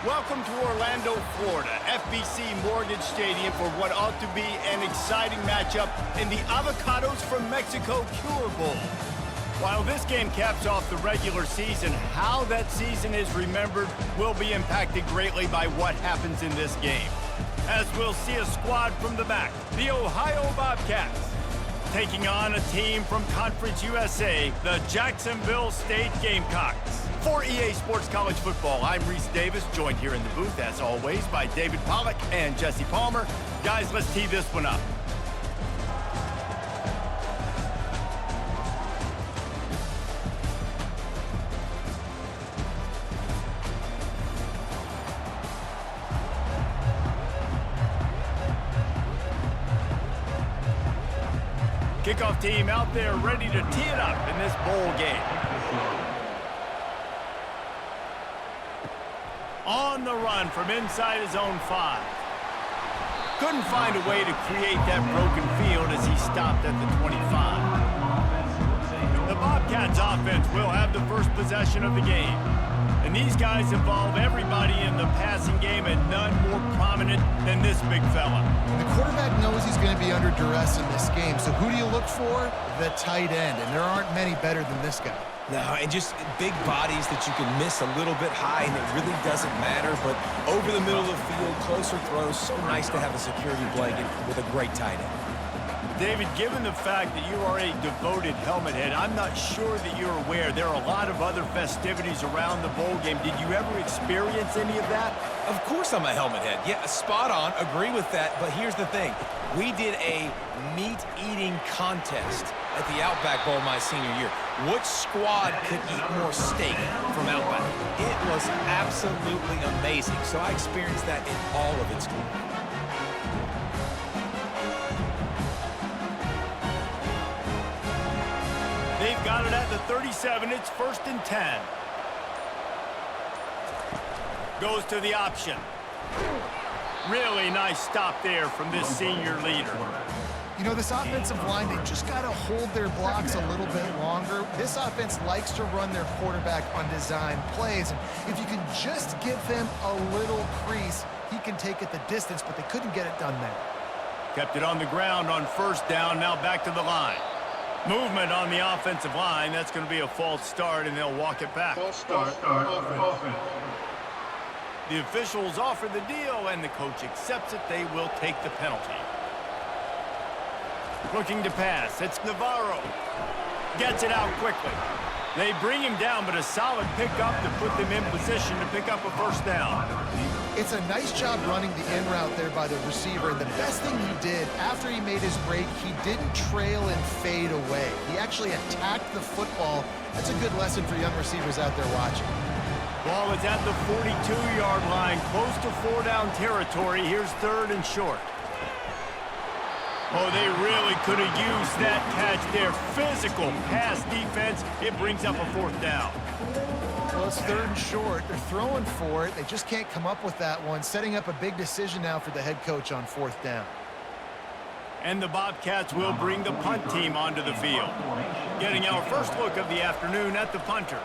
Welcome to Orlando, Florida, FBC Mortgage Stadium for what ought to be an exciting matchup in the Avocados from Mexico Cure Bowl. While this game caps off the regular season, how that season is remembered will be impacted greatly by what happens in this game. As we'll see a squad from the back, the Ohio Bobcats, taking on a team from Conference USA, the Jacksonville State Gamecocks. For EA Sports College Football, I'm Reese Davis, joined here in the booth, as always, by David Pollack and Jesse Palmer. Guys, let's tee this one up. Kickoff team out there ready to tee it up in this bowl game. On the run from inside his own 5. Couldn't find a way to create that broken field as he stopped at the 25. The Bobcats offense will have the first possession of the game. And these guys involve everybody in the passing game, and none more prominent than this big fella. The quarterback knows he's going to be under duress in this game, so who do you look for? The tight end, and there aren't many better than this guy. No, and just big bodies that you can miss a little bit high, and it really doesn't matter. But over the middle of the field, closer throws, so nice to have a security blanket with a great tight end. David, given the fact that you are a devoted helmet head, I'm not sure that you're aware there are a lot of other festivities around the bowl game. Did you ever experience any of that? Of course I'm a helmet head. Yeah, spot on. Agree with that. But here's the thing. We did a meat-eating contest at the Outback Bowl my senior year. Which squad could eat more steak from Outback? It was absolutely amazing. So I experienced that in all of its glory. They've got it at the 37. It's 1st and 10. Goes to the option. Really nice stop there from this senior leader. You know, this offensive line, they just got to hold their blocks a little bit longer. This offense likes to run their quarterback on design plays. And if you can just give him a little crease, he can take it the distance, but they couldn't get it done there. Kept it on the ground on 1st down. Now back to the line. Movement on the offensive line. That's going to be a false start, and they'll walk it back. False start, offense. The officials offer the deal, and the coach accepts it. They will take the penalty. Looking to pass. It's Navarro. Gets it out quickly. They bring him down, but a solid pickup to put them in position to pick up a 1st down. It's a nice job running the in route there by the receiver. And the best thing he did after he made his break, he didn't trail and fade away. He actually attacked the football. That's a good lesson for young receivers out there watching. Ball is at the 42-yard line, close to 4-down territory. Here's 3rd and short. Oh, they really could have used that catch there. Physical pass defense. It brings up a 4th down. Well, it's 3rd and short. They're throwing for it. They just can't come up with that one. Setting up a big decision now for the head coach on 4th down. And the Bobcats will bring the punt team onto the field. Getting our first look of the afternoon at the punter.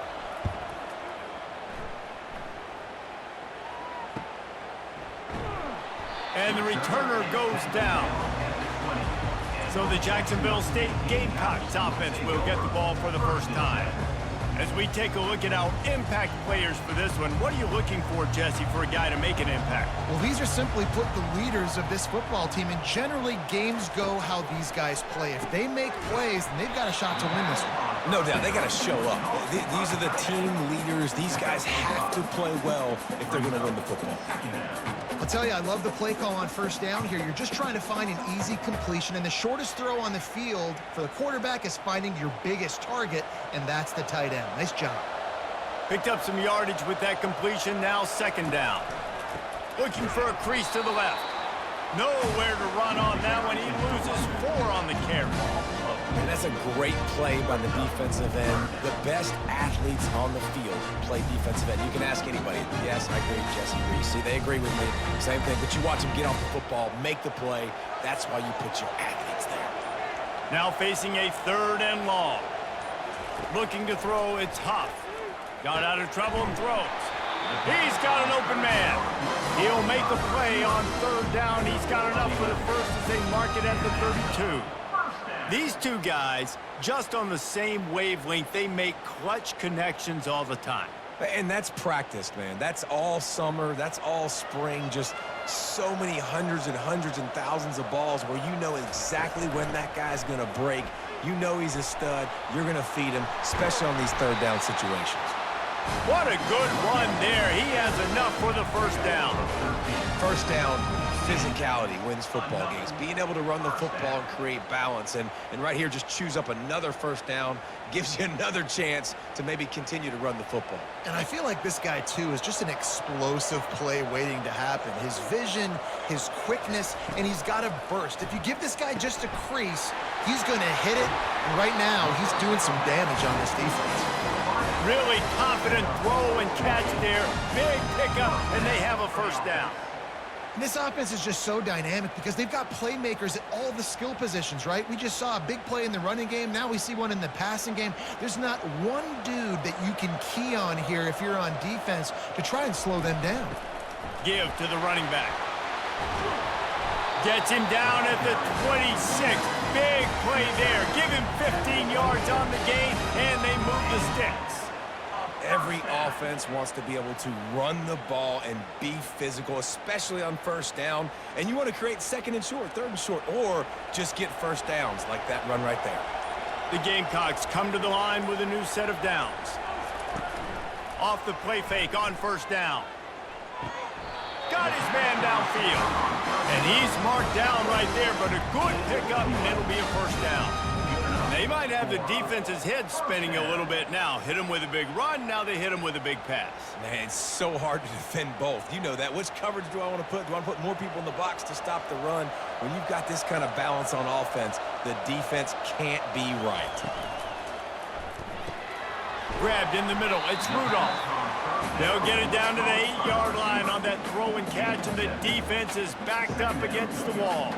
And the returner goes down. So the Jacksonville State Gamecocks offense will get the ball for the first time. As we take a look at our impact players for this one, what are you looking for, Jesse, for a guy to make an impact? Well, these are simply put the leaders of this football team, and generally games go how these guys play. If they make plays, then they've got a shot to win this one. No doubt. They got to show up. These are the team leaders. These guys have to play well if they're going to win the football. I'll tell you, I love the play call on 1st down here. You're just trying to find an easy completion, and the shortest throw on the field for the quarterback is finding your biggest target, and that's the tight end. Nice job. Picked up some yardage with that completion. Now 2nd down. Looking for a crease to the left. Nowhere to run on that one. He loses 4 on the carry. And that's a great play by the defensive end. The best athletes on the field play defensive end. You can ask anybody. Yes, I agree, Jesse Reese. See, they agree with me. Same thing. But you watch them get off the football, make the play. That's why you put your athletes there. Now facing a 3rd and long. Looking to throw, it's Huff. Got out of trouble and throws. He's got an open man. He'll make a play on third down. He's got enough for the first as they mark it at the 32. These two guys, just on the same wavelength, they make clutch connections all the time. And that's practice, man. That's all summer. That's all spring. Just so many hundreds and thousands of balls where you know exactly when that guy's going to break. You know he's a stud. You're going to feed him, especially on these third down situations. What a good run there. He has enough for the first down. First down, physicality wins football games. Being able to run the football and create balance. And right here, just choose up another first down. Gives you another chance to maybe continue to run the football. And I feel like this guy, too, is just an explosive play waiting to happen. His vision, his quickness, and he's got a burst. If you give this guy just a crease, he's going to hit it. And right now, he's doing some damage on this defense. Really confident throw and catch there. Big pickup, and they have a first down. And this offense is just so dynamic because they've got playmakers at all the skill positions, right? We just saw a big play in the running game. Now we see one in the passing game. There's not one dude that you can key on here if you're on defense to try and slow them down. Give to the running back. Gets him down at the 26. Big play there. Give him 15 yards on the gain, and they move the sticks. Every offense wants to be able to run the ball and be physical, especially on first down. And you want to create second and short, third and short, or just get first downs like that run right there. The Gamecocks come to the line with a new set of downs. Off the play fake on first down. Got his man downfield. And he's marked down right there, but a good pickup, and it'll be a first down. They might have the defense's head spinning a little bit now. Hit him with a big run, now they hit him with a big pass. Man, it's so hard to defend both. You know that. Which coverage do I want to put? Do I want to put more people in the box to stop the run? When you've got this kind of balance on offense, the defense can't be right. Grabbed in the middle. It's Rudolph. They'll get it down to the 8-yard line on that throw and catch, and the defense is backed up against the wall.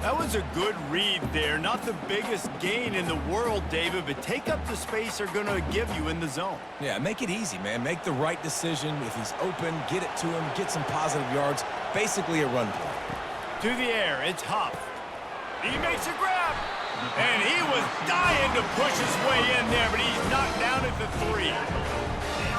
That was a good read there. Not the biggest gain in the world, David, but take up the space they're going to give you in the zone. Yeah, make it easy, man. Make the right decision. If he's open, get it to him, get some positive yards. Basically a run play. To the air, it's Huff. He makes a grab. And he was dying to push his way in there, but he's knocked down at the 3.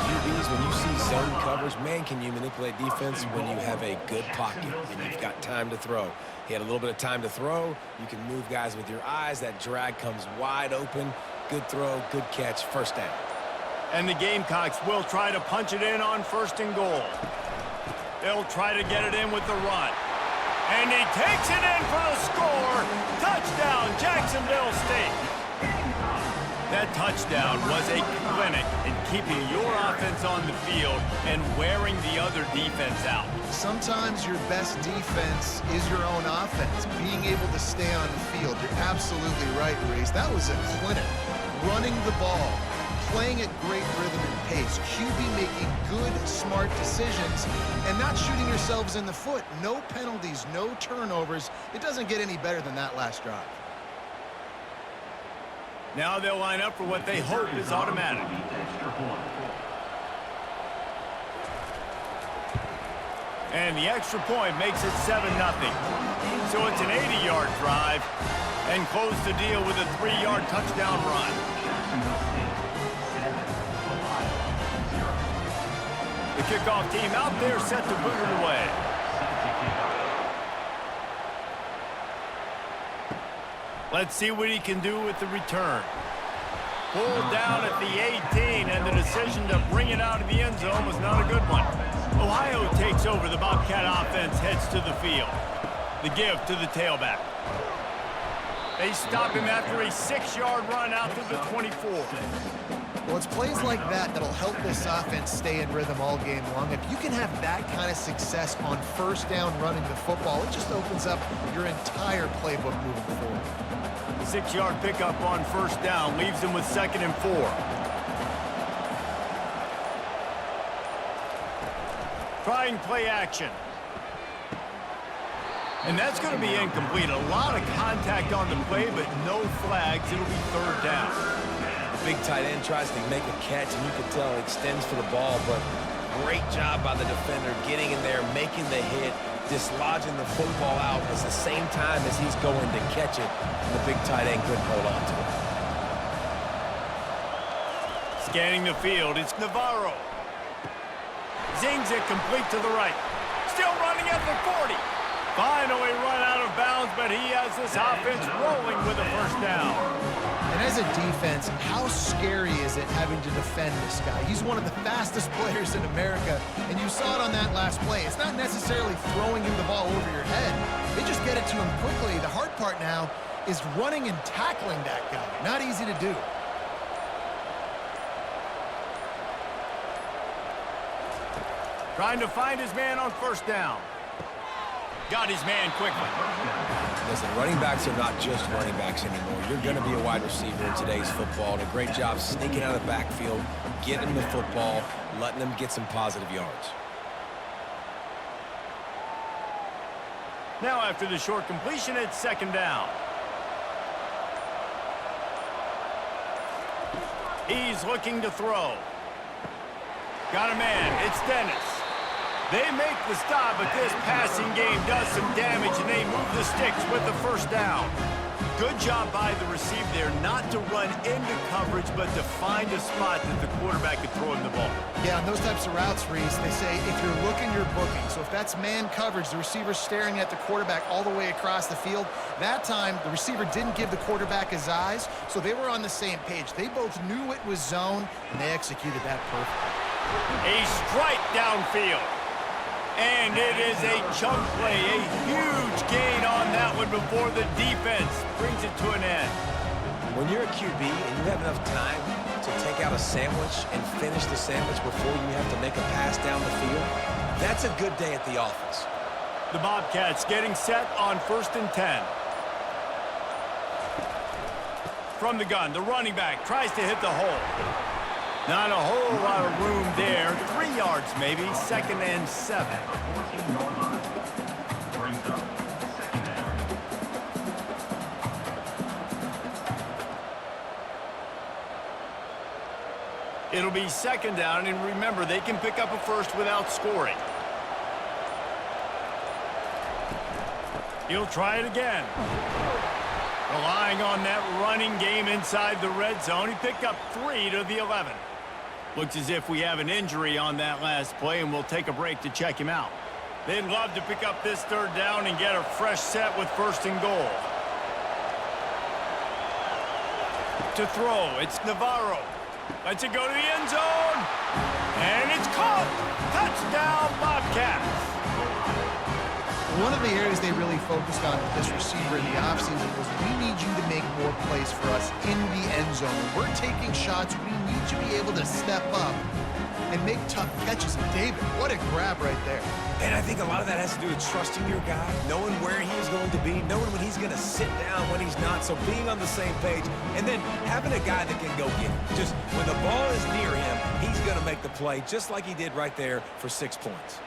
QBs, when you see zone coverage, man, can you manipulate defense when you have a good pocket and you've got time to throw. He had a little bit of time to throw. You can move guys with your eyes. That drag comes wide open. Good throw, good catch, first down. And the Gamecocks will try to punch it in on first and goal. They'll try to get it in with the run. And he takes it in for the score. Touchdown, Jacksonville State. That touchdown was a clinic in keeping your offense on the field and wearing the other defense out. Sometimes your best defense is your own offense, being able to stay on the field. You're absolutely right, Reese. That was a clinic. Running the ball, playing at great rhythm and pace, QB making good, smart decisions, and not shooting yourselves in the foot. No penalties, no turnovers. It doesn't get any better than that last drive. Now they'll line up for what they hope is automatic. And the extra point makes it 7-0. So it's an 80-yard drive and close the deal with a 3-yard touchdown run. The kickoff team out there set to boot it away. Let's see what he can do with the return. Pulled down at the 18, and the decision to bring it out of the end zone was not a good one. Ohio takes over. The Bobcat offense heads to the field. The give to the tailback. They stop him after a 6-yard run out to the 24. Well, it's plays like that that'll help this offense stay in rhythm all game long. If you can have that kind of success on first down running the football, it just opens up your entire playbook moving forward. 6-yard pickup on first down leaves him with 2nd and 4. Trying play action. And that's going to be incomplete. A lot of contact on the play, but no flags. It'll be 3rd down. The big tight end tries to make a catch, and you can tell he extends for the ball, but Great job by the defender getting in there, making the hit, dislodging the football out at the same time as he's going to catch it. And the big tight end couldn't hold on to it. Scanning the field, it's Navarro. Zings it complete to the right. Still running at the 40. Finally run out of bounds, but he has this offense rolling with a first down. And as a defense, how scary is it having to defend this guy? He's one of the fastest players in America, and you saw it on that last play. It's not necessarily throwing him the ball over your head. They just get it to him quickly. The hard part now is running and tackling that guy. Not easy to do. Trying to find his man on first down. Got his man quickly. Listen, running backs are not just running backs anymore. You're going to be a wide receiver in today's football. And a great job sneaking out of the backfield, getting the football, letting them get some positive yards. Now after the short completion, it's second down. He's looking to throw. Got a man. It's Dennis. They make the stop, but this passing game does some damage, and they move the sticks with the first down. Good job by the receiver there, not to run into coverage, but to find a spot that the quarterback could throw him the ball. Yeah, on those types of routes, Reese, they say if you're looking, you're booking. So if that's man coverage, the receiver's staring at the quarterback all the way across the field. That time, the receiver didn't give the quarterback his eyes, so they were on the same page. They both knew it was zone, and they executed that perfectly. A strike downfield. And it is a chunk play, a huge gain on that one before the defense brings it to an end. When you're a QB and you have enough time to take out a sandwich and finish the sandwich before you have to make a pass down the field, that's a good day at the office. The Bobcats getting set on 1st and 10. From the gun, the running back tries to hit the hole. Not a whole lot of room there. 3 yards maybe, 2nd and 7. It'll be 2nd down, and remember, they can pick up a first without scoring. He'll try it again. Relying on that running game inside the red zone. He picked up 3 to the 11. Looks as if we have an injury on that last play, and we'll take a break to check him out. They'd love to pick up this 3rd down and get a fresh set with 1st and goal. To throw, it's Navarro. Lets it go to the end zone. And it's caught. Touchdown, Bobcats. One of the areas they really focused on with this receiver in the offseason was we need you to make more plays for us in the end zone. When we're taking shots, we need to be able to step up and make tough catches. And David, what a grab right there. And I think a lot of that has to do with trusting your guy, knowing where he is going to be, knowing when he's going to sit down, when he's not, so being on the same page, and then having a guy that can go get it. Just when the ball is near him, he's going to make the play just like he did right there for 6 points.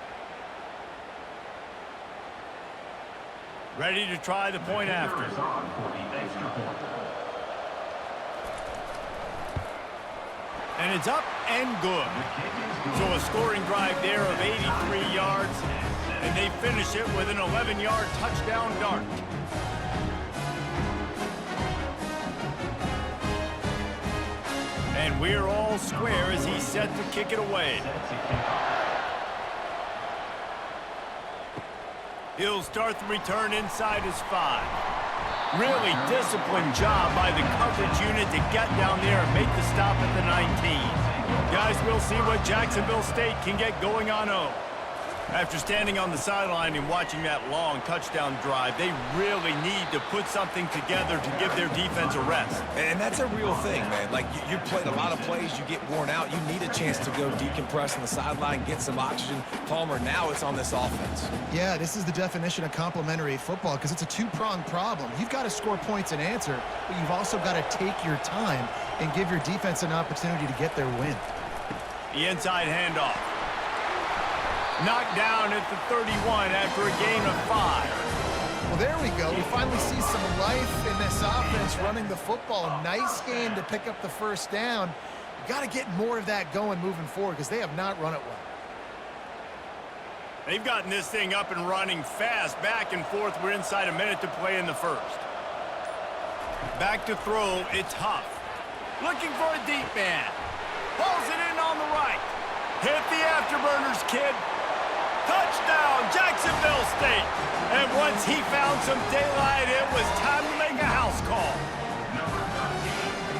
Ready to try the point after. And it's up and good. So a scoring drive there of 83 yards, and they finish it with an 11-yard touchdown dart. And we're all square as he's set to kick it away. He'll start the return inside his 5. Really disciplined job by the coverage unit to get down there and make the stop at the 19. Guys, we'll see what Jacksonville State can get going on 0. After standing on the sideline and watching that long touchdown drive, they really need to put something together to give their defense a rest. And that's a real thing, man. Like, you played a lot of plays, you get worn out, you need a chance to go decompress on the sideline, get some oxygen. Palmer, now it's on this offense. Yeah, this is the definition of complementary football because it's a two-pronged problem. You've got to score points and answer, but you've also got to take your time and give your defense an opportunity to get their win. The inside handoff. Knocked down at the 31 after a gain of 5. Well, there we go. We finally see some life in this offense running the football. Nice game to pick up the first down. You got to get more of that going moving forward because they have not run it well. They've gotten this thing up and running fast, back and forth. We're inside a minute to play in the first. Back to throw, it's Huff. Looking for a deep man. Pulls it in on the right. Hit the afterburners, kid. Touchdown, Jacksonville State. And once he found some daylight, it was time to make a house call.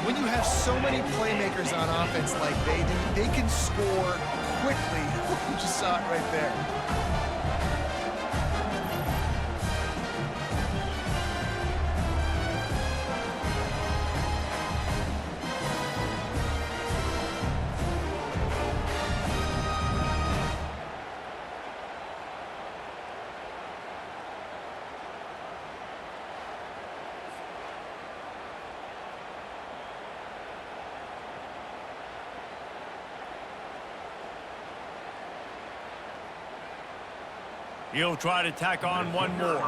When you have so many playmakers on offense like they do, they can score quickly. You just saw it right there. He'll try to tack on one more.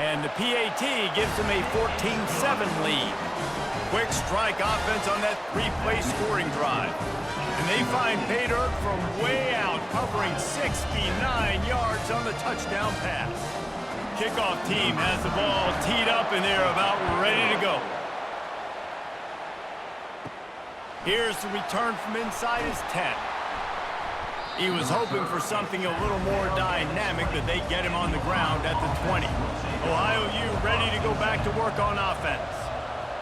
And the PAT gives him a 14-7 lead. Quick strike offense on that three-play scoring drive. And they find pay dirt from way out, covering 69 yards on the touchdown pass. Kickoff team has the ball teed up, and they're about ready to go. Here's the return from inside his 10. He was hoping for something a little more dynamic, but they get him on the ground at the 20. Ohio U ready to go back to work on offense.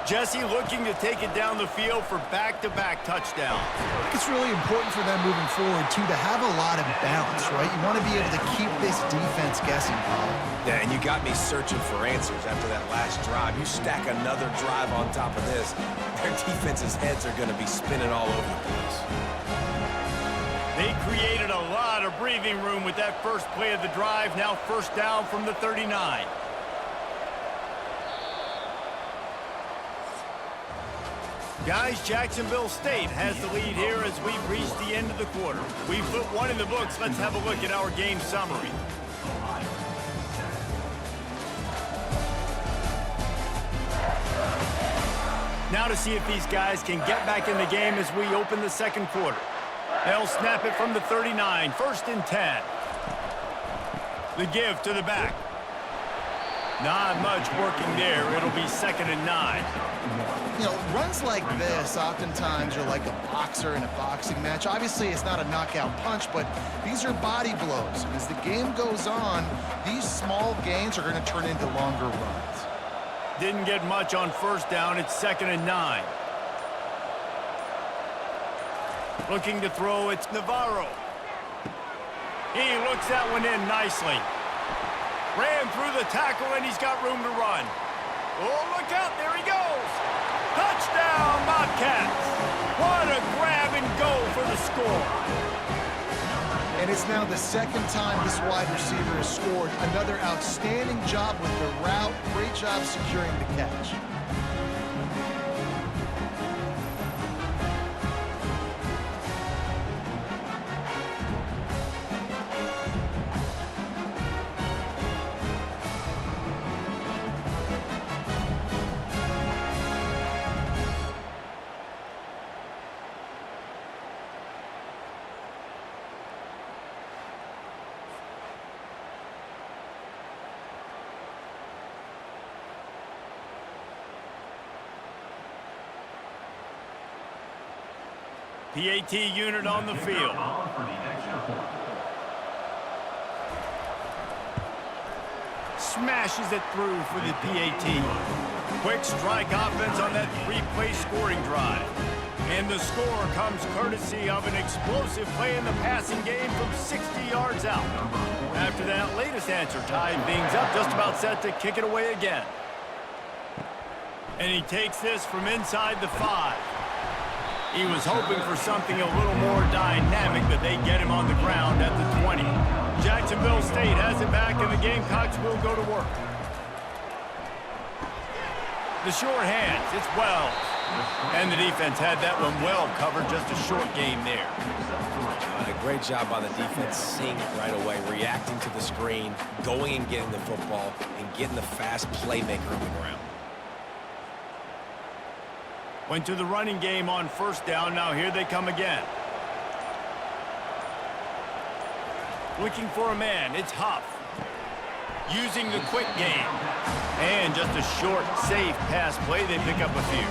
Jesse looking to take it down the field for back-to-back touchdowns. I think it's really important for them moving forward, too, to have a lot of balance, right? You want to be able to keep this defense guessing, Paul. Yeah, and you got me searching for answers after that last drive. You stack another drive on top of this, their defense's heads are going to be spinning all over the place. They created a lot of breathing room with that first play of the drive. Now first down from the 39. Guys, Jacksonville State has the lead here as we've reached the end of the quarter. We've put one in the books. Let's have a look at our game summary. Now to see if these guys can get back in the game as we open the second quarter. They'll snap it from the 39, 1st and 10. The give to the back. Not much working there. It'll be 2nd and 9. You know, runs like this oftentimes are like a boxer in a boxing match. Obviously, it's not a knockout punch, but these are body blows. And as the game goes on, these small gains are going to turn into longer runs. Didn't get much on first down. It's 2nd and 9. Looking to throw, it's Navarro. He looks that one in nicely. Ran through the tackle, and he's got room to run. Oh, look out, there he goes. Touchdown, Bobcats. What a grab and go for the score. And it's now the second time this wide receiver has scored. Another outstanding job with the route. Great job securing the catch. PAT unit on the field. Smashes it through for the PAT. Quick strike offense on that three-play scoring drive. And the score comes courtesy of an explosive play in the passing game from 60 yards out. After that latest answer tied things up, just about set to kick it away again. And he takes this from inside the 5. He was hoping for something a little more dynamic, but they get him on the ground at the 20. Jacksonville State has it back, and the Gamecocks will go to work. The short hands, it's Wells. And the defense had that one well covered, just a short game there. A great job by the defense, seeing it right away, reacting to the screen, going and getting the football, and getting the fast playmaker on the ground. Went to the running game on first down. Now here they come again. Looking for a man. It's Huff. Using the quick game. And just a short, safe pass play. They pick up a few.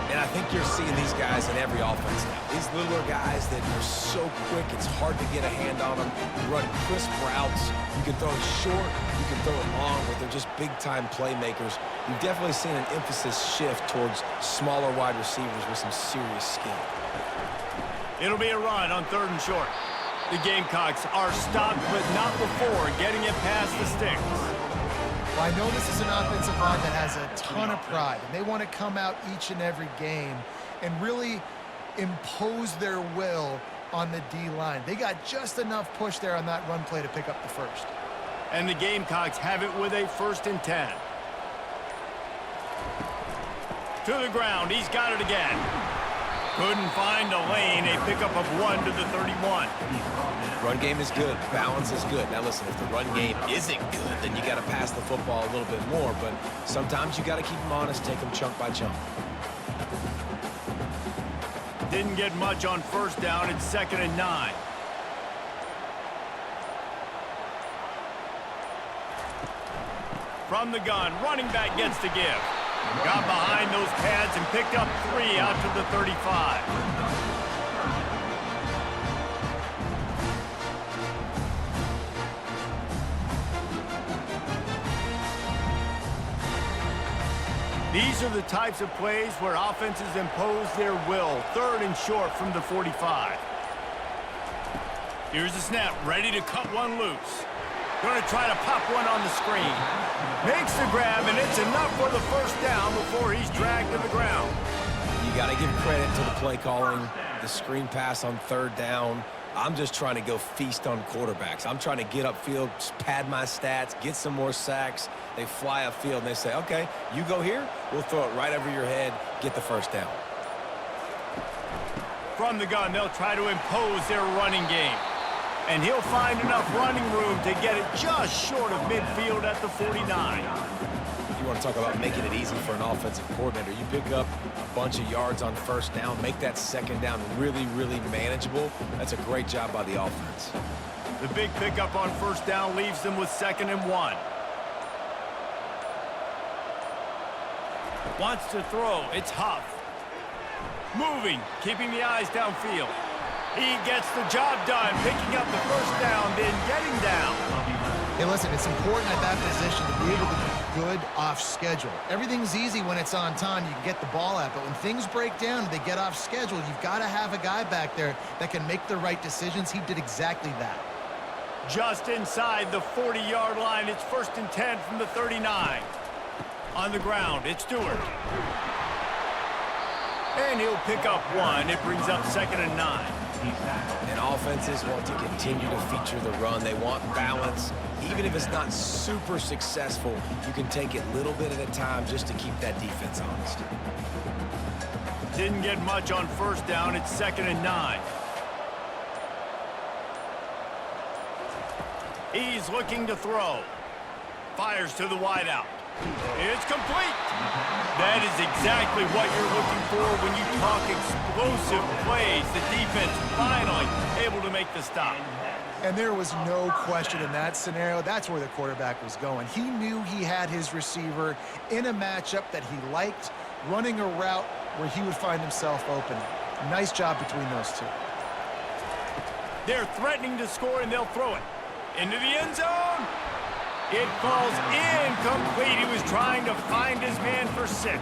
And I think you're seeing these guys in every offense now. These littler guys that are so quick, it's hard to get a hand on them. You run crisp routes. You can throw it short, you can throw it long, but they're just big-time playmakers. You've definitely seen an emphasis shift towards smaller wide receivers with some serious skill. It'll be a run on 3rd and short. The Gamecocks are stopped, but not before getting it past the sticks. Well, I know this is an offensive line that has a ton of pride, and they want to come out each and every game and really impose their will on the D-line. They got just enough push there on that run play to pick up the first. And the Gamecocks have it with a 1st and 10. To the ground. He's got it again. Couldn't find a lane. A pickup of 1 to the 31. Run game is good. Balance is good. Now listen, if the run game isn't good, then you got to pass the football a little bit more. But sometimes you got to keep them honest, take them chunk by chunk. Didn't get much on first down. It's 2nd and 9. From the gun, running back gets to give. Got behind those pads and picked up 3 out to the 35. These are the types of plays where offenses impose their will. 3rd and short from the 45. Here's the snap, ready to cut one loose. Going to try to pop one on the screen. Makes the grab, and it's enough for the 1st down before he's dragged to the ground. You got to give credit to the play calling, the screen pass on 3rd down. I'm just trying to go feast on quarterbacks. I'm trying to get upfield, pad my stats, get some more sacks. They fly upfield, and they say, okay, you go here, we'll throw it right over your head, get the 1st down. From the gun, they'll try to impose their running game. And he'll find enough running room to get it just short of midfield at the 49. You want to talk about making it easy for an offensive coordinator. You pick up a bunch of yards on 1st down, make that 2nd down really, really manageable. That's a great job by the offense. The big pickup on 1st down leaves them with 2nd and 1. Wants to throw. It's Huff. Moving, keeping the eyes downfield. He gets the job done, picking up the 1st down, then getting down. Hey, listen, it's important at that position to be able to be good off schedule. Everything's easy when it's on time. You can get the ball out, but when things break down and they get off schedule, you've got to have a guy back there that can make the right decisions. He did exactly that. Just inside the 40-yard line, it's 1st and 10 from the 39. On the ground, it's Stewart. And he'll pick up 1. It brings up 2nd and 9. And offenses want to continue to feature the run. They want balance. Even if it's not super successful, you can take it little bit at a time just to keep that defense honest. Didn't get much on 1st down. It's 2nd and 9. He's looking to throw. Fires to the wideout. It's complete. That is exactly what you're looking for when you talk explosive plays. The defense finally able to make the stop. And there was no question in that scenario. That's where the quarterback was going. He knew he had his receiver in a matchup that he liked, running a route where he would find himself open. Nice job between those two. They're threatening to score, and they'll throw it. Into the end zone. It falls incomplete. He was trying to find his man for 6.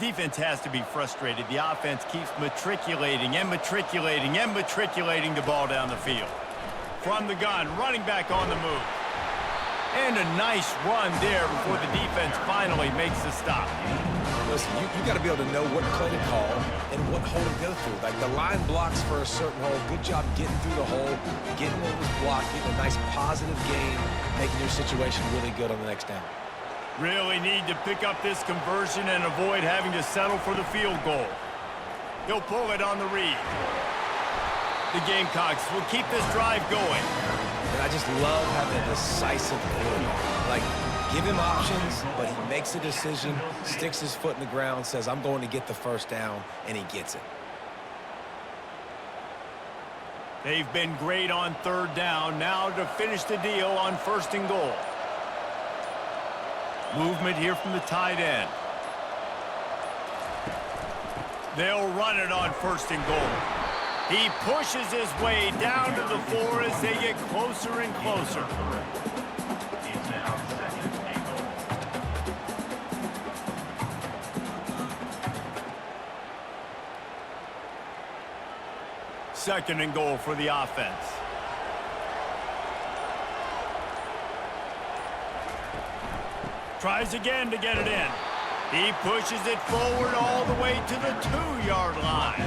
Defense has to be frustrated. The offense keeps matriculating and matriculating and matriculating the ball down the field. From the gun, running back on the move. And a nice run there before the defense finally makes the stop. Listen, you got to be able to know what play to call and what hole to go through. Like the line blocks for a certain hole. Good job getting through the hole, getting what was blocked, getting a nice positive gain, making your situation really good on the next down. Really need to pick up this conversion and avoid having to settle for the field goal. He'll pull it on the read. The Gamecocks will keep this drive going. And I just love having a decisive quarterback. Like, give him options, but he makes a decision, sticks his foot in the ground, says, I'm going to get the first down, and he gets it. They've been great on third down. Now to finish the deal on 1st and goal. Movement here from the tight end. They'll run it on 1st and goal. He pushes his way down to the 4 as they get closer and closer. Second and goal for the offense. Tries again to get it in. He pushes it forward all the way to the 2-yard line.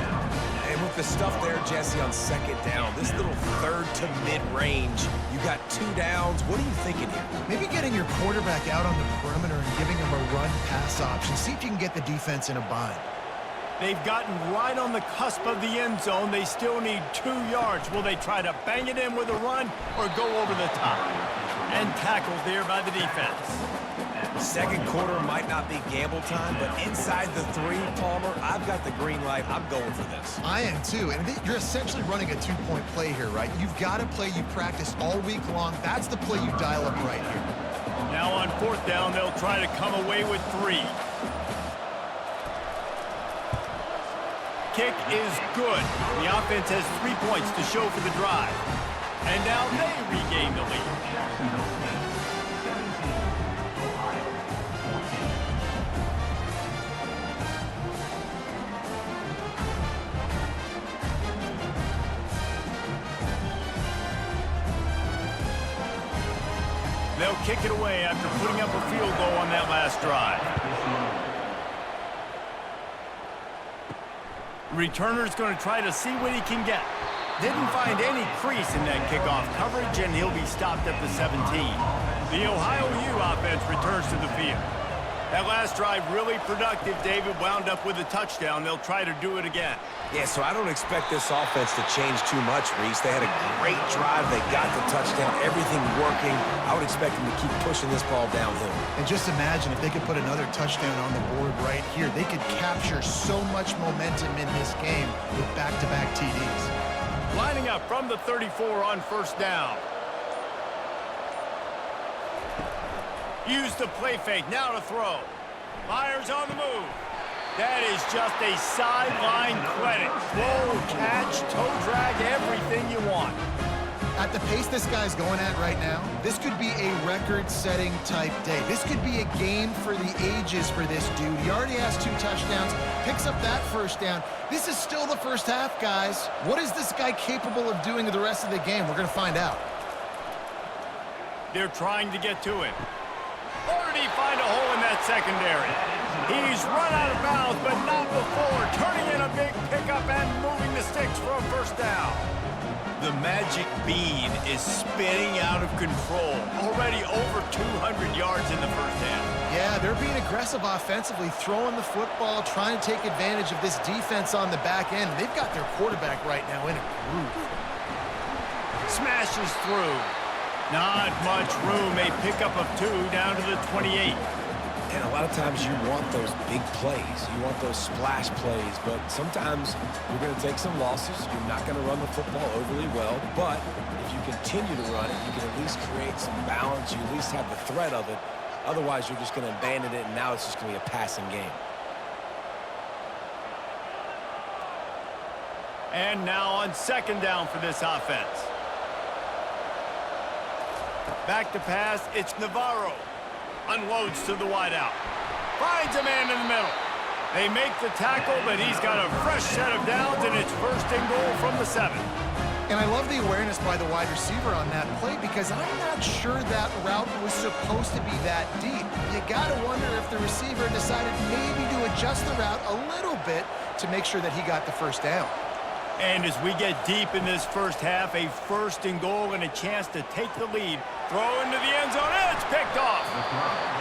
And with the stuff there, Jesse, on 2nd down, this little third to mid-range, you got 2 downs. What are you thinking here? Maybe getting your quarterback out on the perimeter and giving him a run-pass option. See if you can get the defense in a bind. They've gotten right on the cusp of the end zone. They still need 2 yards. Will they try to bang it in with a run or go over the top? And tackled there by the defense. Second quarter might not be gamble time, but inside the 3, Palmer, I've got the green light. I'm going for this. I am too, and you're essentially running a 2-point play here, right? You've got a play you practice all week long. That's the play you dial up right here. Now on 4th down, they'll try to come away with 3. Kick is good. The offense has 3 points to show for the drive. And now they regain the lead. They'll kick it away after putting up a field goal on that last drive. Returner's going to try to see what he can get. Didn't find any crease in that kickoff coverage, and he'll be stopped at the 17. The Ohio U offense returns to the field. That last drive really productive. David wound up with a touchdown. They'll try to do it again. Yeah, so I don't expect this offense to change too much, Reese. They had a great drive. They got the touchdown. Everything working. I would expect them to keep pushing this ball downhill. And just imagine if they could put another touchdown on the board right here. They could capture so much momentum in this game with back-to-back TDs. Lining up from the 34 on 1st down. Use the play fake, now to throw. Myers on the move. That is just a sideline credit. Throw, catch, toe drag, everything you want. At the pace this guy's going at right now, this could be a record-setting type day. This could be a game for the ages for this dude. He already has 2 touchdowns, picks up that 1st down. This is still the first half, guys. What is this guy capable of doing the rest of the game? We're going to find out. They're trying to get to him. Or did he find a hole in that secondary? He's run out of bounds, but not before. Turning in a big pickup and moving the sticks for a 1st down. The magic bean is spinning out of control. Already over 200 yards in the 1st half. Yeah, they're being aggressive offensively, throwing the football, trying to take advantage of this defense on the back end. They've got their quarterback right now in a groove. Smashes through. Not much room. A pickup of 2 down to the 28. And a lot of times you want those big plays. You want those splash plays. But sometimes you're going to take some losses. You're not going to run the football overly well. But if you continue to run it, you can at least create some balance. You at least have the threat of it. Otherwise, you're just going to abandon it, and now it's just going to be a passing game. And now on 2nd down for this offense. Back to pass, it's Navarro. Unloads to the wideout. Finds a man in the middle. They make the tackle, but he's got a fresh set of downs, and it's 1st and goal from the 7. And I love the awareness by the wide receiver on that play because I'm not sure that route was supposed to be that deep. You got to wonder if the receiver decided maybe to adjust the route a little bit to make sure that he got the 1st down. And as we get deep in this first half, a 1st and goal and a chance to take the lead. Throw into the end zone, and it's picked off.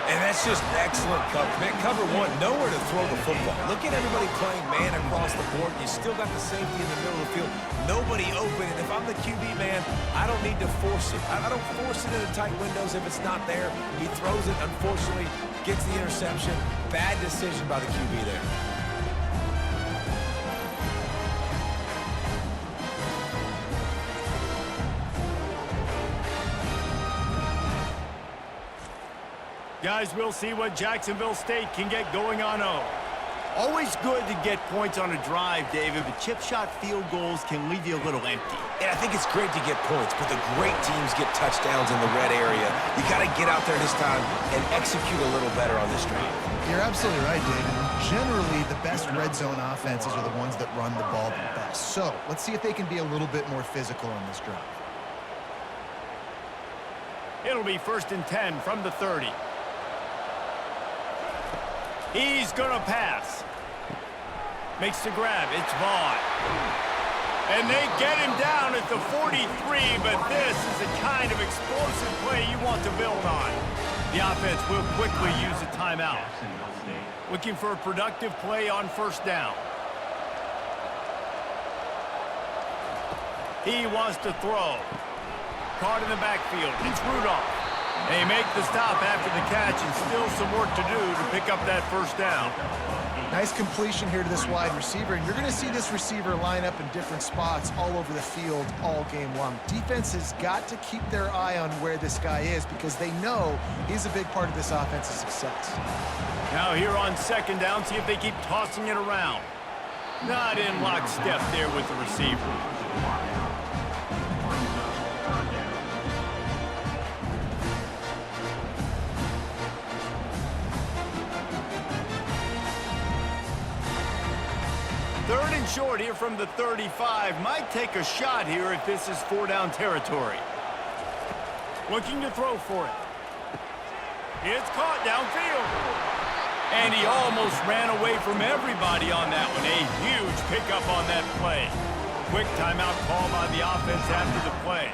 And that's just excellent coverage. Man, cover one, nowhere to throw the football. Look at everybody playing man across the board. You still got the safety in the middle of the field. Nobody open, and if I'm the QB, man, I don't need to force it. I don't force it into tight windows if it's not there. He throws it, unfortunately, gets the interception. Bad decision by the QB there. Guys, we'll see what Jacksonville State can get going on O. Always good to get points on a drive, David, but chip shot field goals can leave you a little empty. And I think it's great to get points, but the great teams get touchdowns in the red area. You got to get out there this time and execute a little better on this drive. You're absolutely right, David. Generally, the best red zone offenses are the ones that run the ball the best. So let's see if they can be a little bit more physical on this drive. It'll be 1st and 10 from the 30. He's going to pass. Makes the grab. It's Vaughn. And they get him down at the 43, but this is the kind of explosive play you want to build on. The offense will quickly use a timeout. Looking for a productive play on 1st down. He wants to throw. Caught in the backfield. It's Rudolph. They make the stop after the catch, and still some work to do to pick up that 1st down. Nice completion here to this wide receiver, and you're going to see this receiver line up in different spots all over the field all game long. Defense has got to keep their eye on where this guy is because they know he's a big part of this offense's success. Now here on 2nd down, see if they keep tossing it around. Not in lockstep there with the receiver. Third and short here from the 35. Might take a shot here if this is 4-down territory. Looking to throw for it. It's caught downfield. And he almost ran away from everybody on that one. A huge pickup on that play. Quick timeout call by the offense after the play.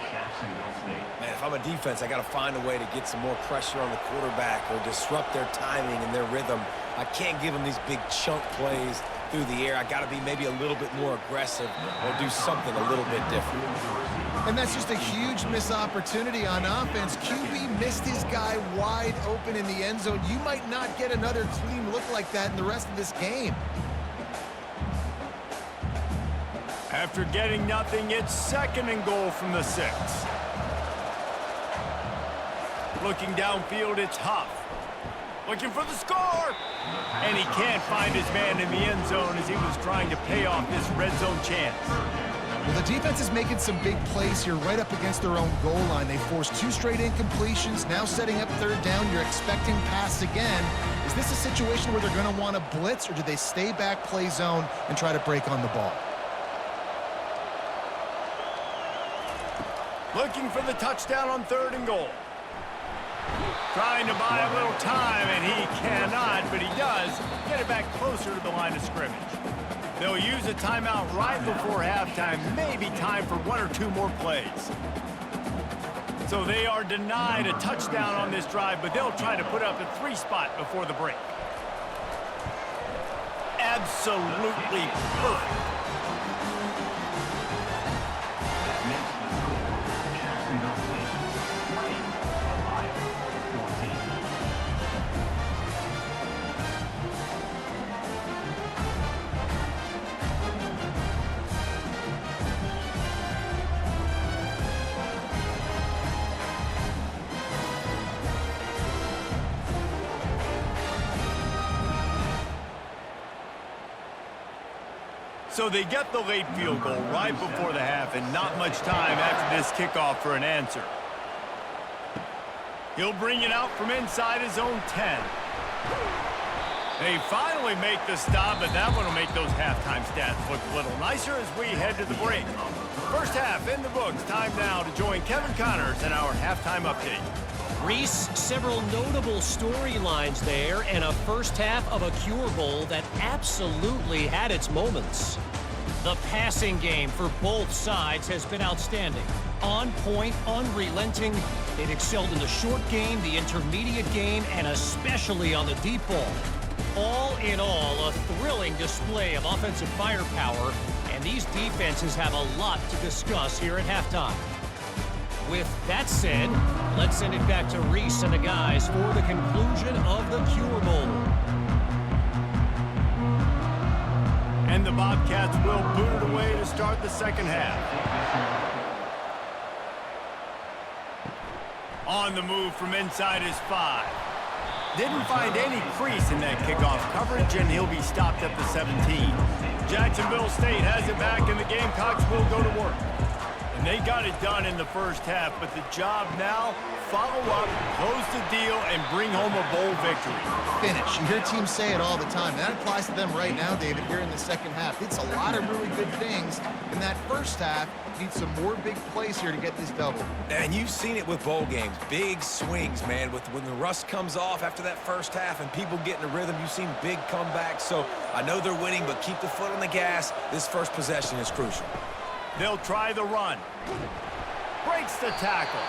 Man, if I'm a defense, I got to find a way to get some more pressure on the quarterback or disrupt their timing and their rhythm. I can't give them these big chunk plays through the air. I got to be maybe a little bit more aggressive or do something a little bit different. And that's just a huge missed opportunity on offense. QB missed his guy wide open in the end zone. You might not get another clean look like that in the rest of this game. After getting nothing, it's 2nd and goal from the 6. Looking downfield, it's Huff. Looking for the score. And he can't find his man in the end zone as he was trying to pay off this red zone chance. Well, the defense is making some big plays here right up against their own goal line. They forced 2 straight incompletions, now setting up 3rd down. You're expecting pass again. Is this a situation where they're going to want to blitz, or do they stay back, play zone, and try to break on the ball? Looking for the touchdown on 3rd and goal. Trying to buy a little time, and he cannot, but he does get it back closer to the line of scrimmage. They'll use a timeout right before halftime, maybe time for 1 or 2 more plays. So they are denied a touchdown on this drive, but they'll try to put up a 3 spot before the break. Absolutely perfect. So they get the late field goal right before the half, and not much time after this kickoff for an answer. He'll bring it out from inside his own 10. They finally make the stop, but that one will make those halftime stats look a little nicer as we head to the break. First half in the books. Time now to join Kevin Connors in our halftime update. Reese, several notable storylines there, and a first half of a Cure Bowl that absolutely had its moments. The passing game for both sides has been outstanding. On point, unrelenting. They've excelled in the short game, the intermediate game, and especially on the deep ball. All in all, a thrilling display of offensive firepower, and these defenses have a lot to discuss here at halftime. With that said, let's send it back to Reese and the guys for the conclusion of the Cure Bowl. And the Bobcats will boot it away to start the second half. On the move from inside his 5. Didn't find any crease in that kickoff coverage, and he'll be stopped at the 17. Jacksonville State has it back, and the Gamecocks will go to work. And they got it done in the first half, but the job now, follow up, close the deal, and bring home a bowl victory. Finish. You hear teams say it all the time. That applies to them right now, David, here in the second half. It's a lot of really good things in that first half. Need some more big plays here to get this double. And you've seen it with bowl games. Big swings, man. When the rust comes off after that first half and people get in a rhythm, you've seen big comebacks. So I know they're winning, but keep the foot on the gas. This first possession is crucial. They'll try the run. Breaks the tackle.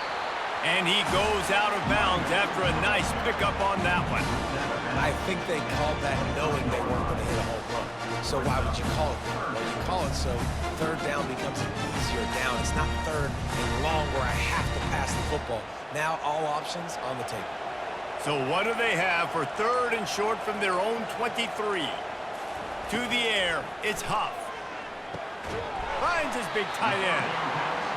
And he goes out of bounds after a nice pickup on that one. I think they called that knowing they weren't going to hit a home run. So why would you call it that? Well, you call it so third down becomes an easier down. It's not third and long where I have to pass the football. Now all options on the table. So what do they have for third and short from their own 23? To the air, it's Huff. Finds his big tight end.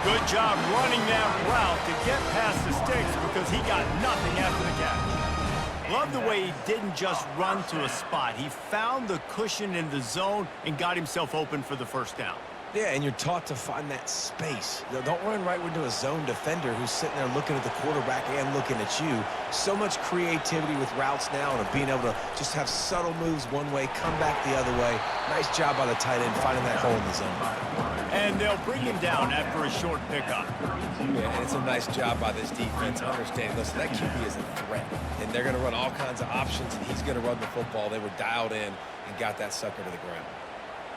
Good job running that route to get past the sticks because he got nothing after the catch. Love the way he didn't just run to a spot. He found the cushion in the zone and got himself open for the first down. Yeah, and you're taught to find that space. Don't run right into a zone defender who's sitting there looking at the quarterback and looking at you. So much creativity with routes now and being able to just have subtle moves one way, come back the other way. Nice job by the tight end finding that hole in the zone. And they'll bring him down after a short pickup. Yeah, and it's a nice job by this defense understanding, listen, that QB is a threat. And they're going to run all kinds of options, and he's going to run the football. They were dialed in and got that sucker to the ground.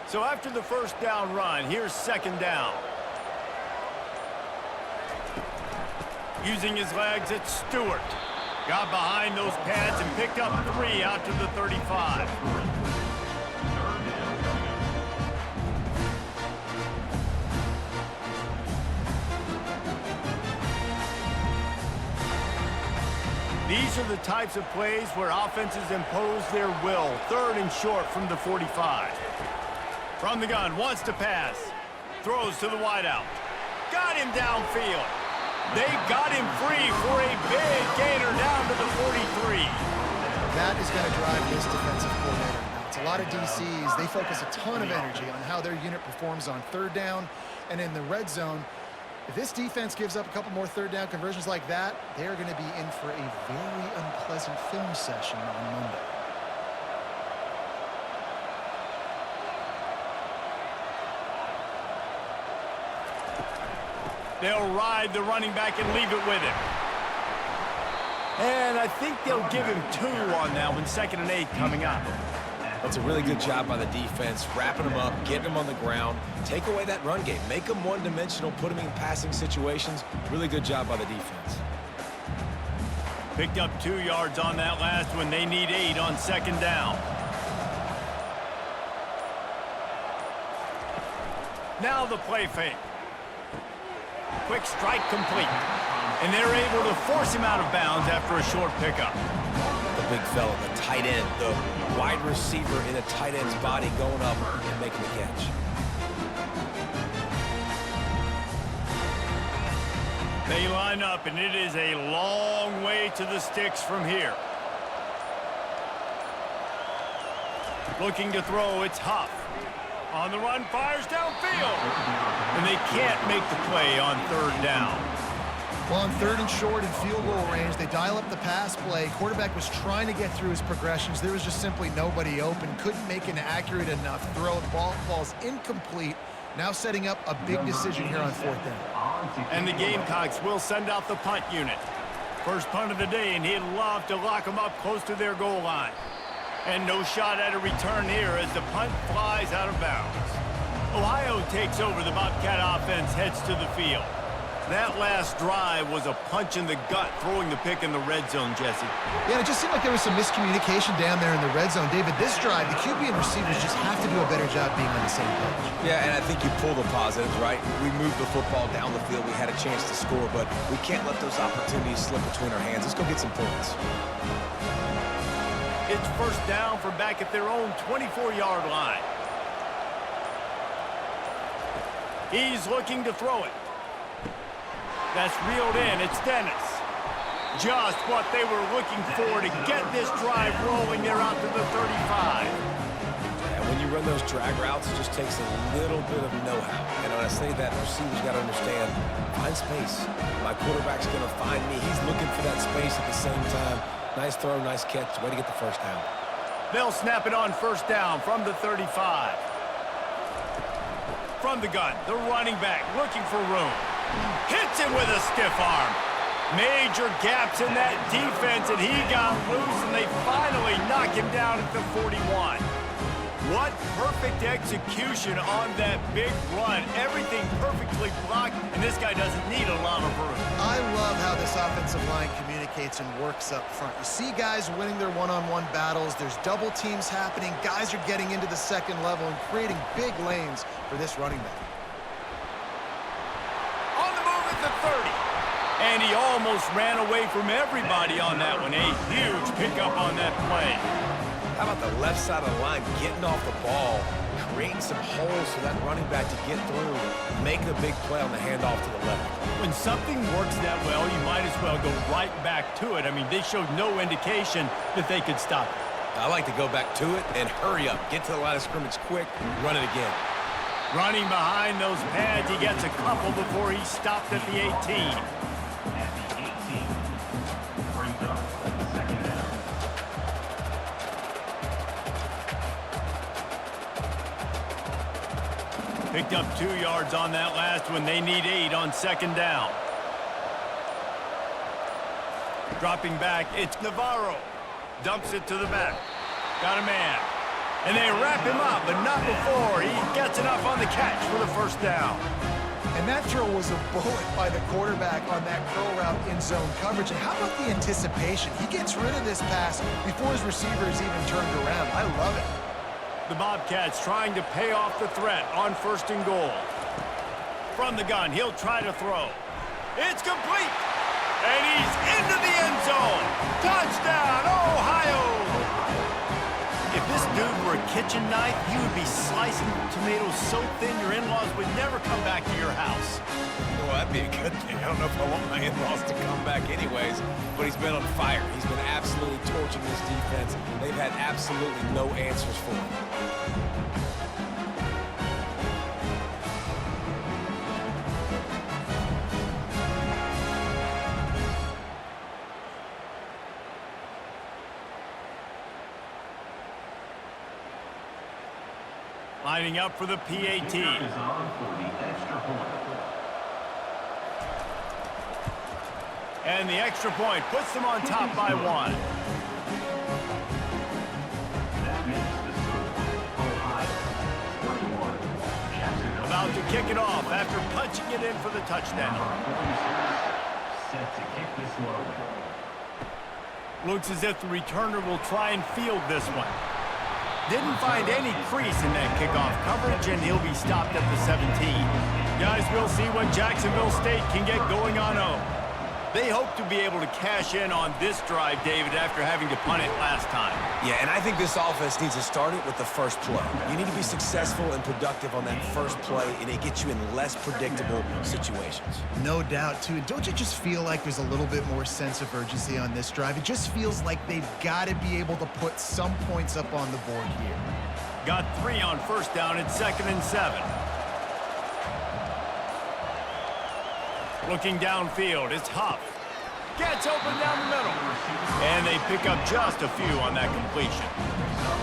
So after the first down run, here's second down. Using his legs, it's Stewart. Got behind those pads and picked up 3 out to the 35. These are the types of plays where offenses impose their will. Third and short from the 45. From the gun, wants to pass. Throws to the wideout. Got him downfield. They got him free for a big gainer down to the 43. That is going to drive this defensive coordinator nuts. A lot of DCs, they focus a ton of energy on how their unit performs on third down and in the red zone. If this defense gives up a couple more third down conversions like that, they're going to be in for a very unpleasant film session on Monday. They'll ride the running back and leave it with him. And I think they'll give him 2 on that one, 2nd and 8 coming up. That's a really good job by the defense, wrapping them up, getting them on the ground, take away that run game, make them one-dimensional, put them in passing situations. Really good job by the defense. Picked up 2 yards on that last one. They need 8 on second down. Now the play fake. Quick strike complete. And they're able to force him out of bounds after a short pickup. The big fella, the tight end, the wide receiver in a tight end's body going up and making the catch. They line up, and it is a long way to the sticks from here. Looking to throw, it's Huff. On the run, fires downfield. And they can't make the play on third down. Well, on third and short and field goal range, they dial up the pass play. Quarterback was trying to get through his progressions. There was just simply nobody open. Couldn't make an accurate enough throw. The ball falls incomplete. Now setting up a big decision here on fourth down. And the Gamecocks will send out the punt unit. First punt of the day, and he'd love to lock them up close to their goal line. And no shot at a return here as the punt flies out of bounds. Ohio takes over. The Bobcat offense heads to the field. That last drive was a punch in the gut, throwing the pick in the red zone, Jesse. Yeah, it just seemed like there was some miscommunication down there in the red zone. David, this drive, the QB and receivers just have to do a better job being on the same page. Yeah, and I think you pull the positives, right? We moved the football down the field. We had a chance to score, but we can't let those opportunities slip between our hands. Let's go get some points. It's first down from back at their own 24-yard line. He's looking to throw it. That's reeled in. It's Dennis. Just what they were looking for to get this drive rolling. They're out to the 35. And when you run those drag routes, it just takes a little bit of know-how. And when I say that, the receivers got to understand, find space. My quarterback's going to find me. He's looking for that space at the same time. Nice throw, nice catch. Way to get the first down. They'll snap it on first down from the 35. From the gun, the running back looking for room. Hits him with a stiff arm. Major gaps in that defense, and he got loose, and they finally knock him down at the 41. What perfect execution on that big run. Everything perfectly blocked, and this guy doesn't need a lot of room. I love how this offensive line communicates and works up front. You see guys winning their one-on-one battles. There's double teams happening. Guys are getting into the second level and creating big lanes for this running back. On the move at the 30. And he almost ran away from everybody on that one. A huge pickup on that play. How about the left side of the line getting off the ball, creating some holes for that running back to get through, make the big play on the handoff to the left. When something works that well, you might as well go right back to it. I mean, they showed no indication that they could stop it. I like to go back to it and hurry up. Get to the line of scrimmage quick, run it again. Running behind those pads, he gets a couple before he stopped at the 18. Picked up 2 yards on that last one. They need 8 on second down. Dropping back, it's Navarro. Dumps it to the back. Got a man. And they wrap him up, but not before he gets enough on the catch for the first down. And that throw was a bullet by the quarterback on that curl route in zone coverage. And how about the anticipation? He gets rid of this pass before his receiver is even turned around. I love it. The Bobcats trying to pay off the threat on first and goal. From the gun, he'll try to throw. It's complete. And he's into the end zone. Touchdown, Ohio! If this dude were a kitchen knife, he would be slicing tomatoes so thin your in-laws would never come back to your house. Well, that'd be a good thing. I don't know if I want my in-laws to come back anyways, but he's been on fire. He's been absolutely torching this defense. They've had absolutely no answers for him. Lining up for the PAT. And the extra point puts them on top by 1. About to kick it off after punching it in for the touchdown. Looks as if the returner will try and field this one. Didn't find any crease in that kickoff coverage, and he'll be stopped at the 17. Guys, we'll see what Jacksonville State can get going on 0. They hope to be able to cash in on this drive, David, after having to punt it last time. Yeah, and I think this offense needs to start it with the first play. You need to be successful and productive on that first play, and it gets you in less predictable situations. No doubt, too. Don't you just feel like there's a little bit more sense of urgency on this drive? It just feels like they've got to be able to put some points up on the board here. Got 3 on first down at 2nd and 7. Looking downfield, it's Huff. Gets open down the middle. And they pick up just a few on that completion.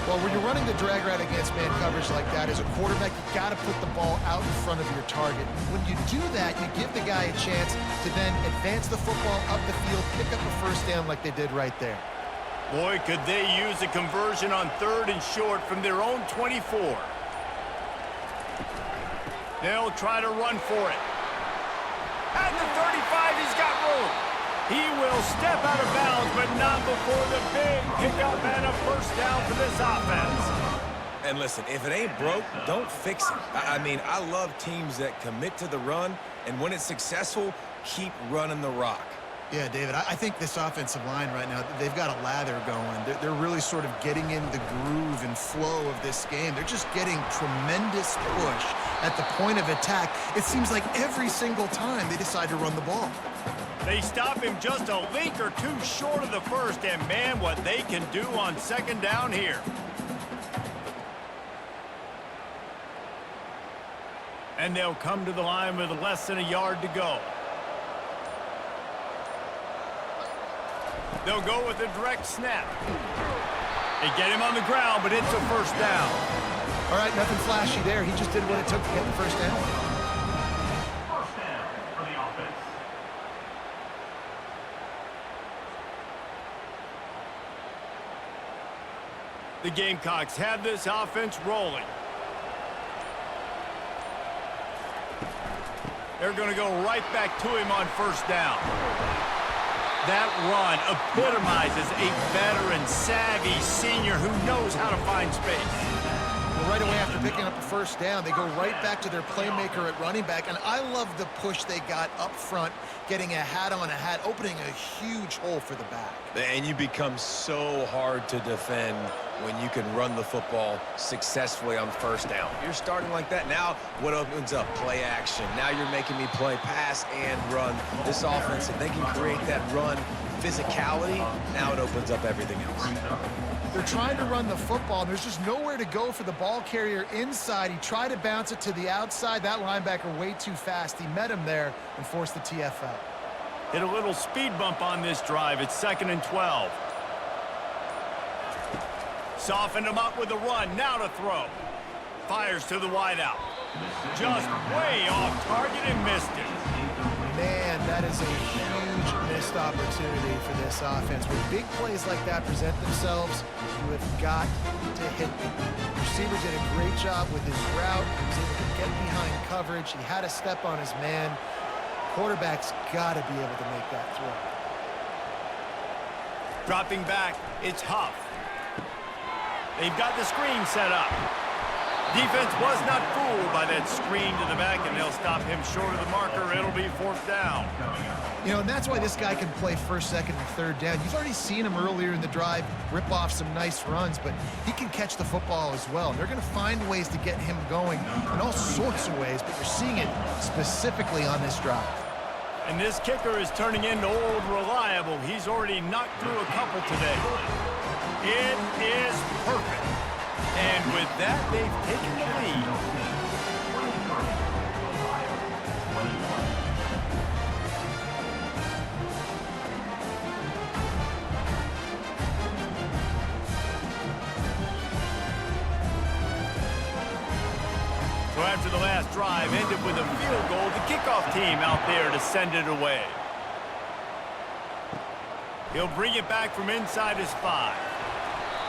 Well, when you're running the drag route against man coverage like that, as a quarterback, you got to put the ball out in front of your target. When you do that, you give the guy a chance to then advance the football up the field, pick up a first down like they did right there. Boy, could they use a conversion on 3rd and short from their own 24. They'll try to run for it. At the 35, he's got room. He will step out of bounds, but not before the big pickup and a first down for this offense. And listen, if it ain't broke, don't fix it. I mean, I love teams that commit to the run, and when it's successful, keep running the rock. Yeah, David, I think this offensive line right now, they've got a lather going. They're really sort of getting in the groove and flow of this game. They're just getting tremendous push at the point of attack. It seems like every single time they decide to run the ball. They stop him just a link or two short of the first, and man, what they can do on second down here. And they'll come to the line with less than a yard to go. They'll go with a direct snap. They get him on the ground, but it's a first down. All right, nothing flashy there. He just did what it took to get the first down. First down for the offense. The Gamecocks have this offense rolling. They're going to go right back to him on first down. That run epitomizes a veteran, savvy senior who knows how to find space. Well, right away after picking up the first down, they go right back to their playmaker at running back. And I love the push they got up front, getting a hat on a hat, opening a huge hole for the back. And you become so hard to defend when you can run the football successfully on first down. You're starting like that. Now what opens up? Play action. Now you're making me play pass and run. This offense, if they can create that run physicality, now it opens up everything else. They're trying to run the football, and there's just nowhere to go for the ball carrier inside. He tried to bounce it to the outside. That linebacker way too fast. He met him there and forced the TFL. Hit a little speed bump on this drive. It's 2nd and 12. Softened him up with a run. Now to throw. Fires to the wideout. Just way off target and missed it. Man, that is a huge missed opportunity for this offense. When big plays like that present themselves, you have got to hit them. The receiver did a great job with his route. He was able to get behind coverage. He had a step on his man. Quarterback's got to be able to make that throw. Dropping back, it's Huff. They've got the screen set up. Defense was not fooled by that screen to the back, and they'll stop him short of the marker. It'll be 4th down. You know, and that's why this guy can play first, second, and third down. You've already seen him earlier in the drive rip off some nice runs, but he can catch the football as well. And they're going to find ways to get him going in all sorts of ways, but you're seeing it specifically on this drive. And this kicker is turning into old reliable. He's already knocked through a couple today. It is perfect. And with that, they've taken the lead. So after the last drive ended with a field goal, the kickoff team out there to send it away. He'll bring it back from inside his 5.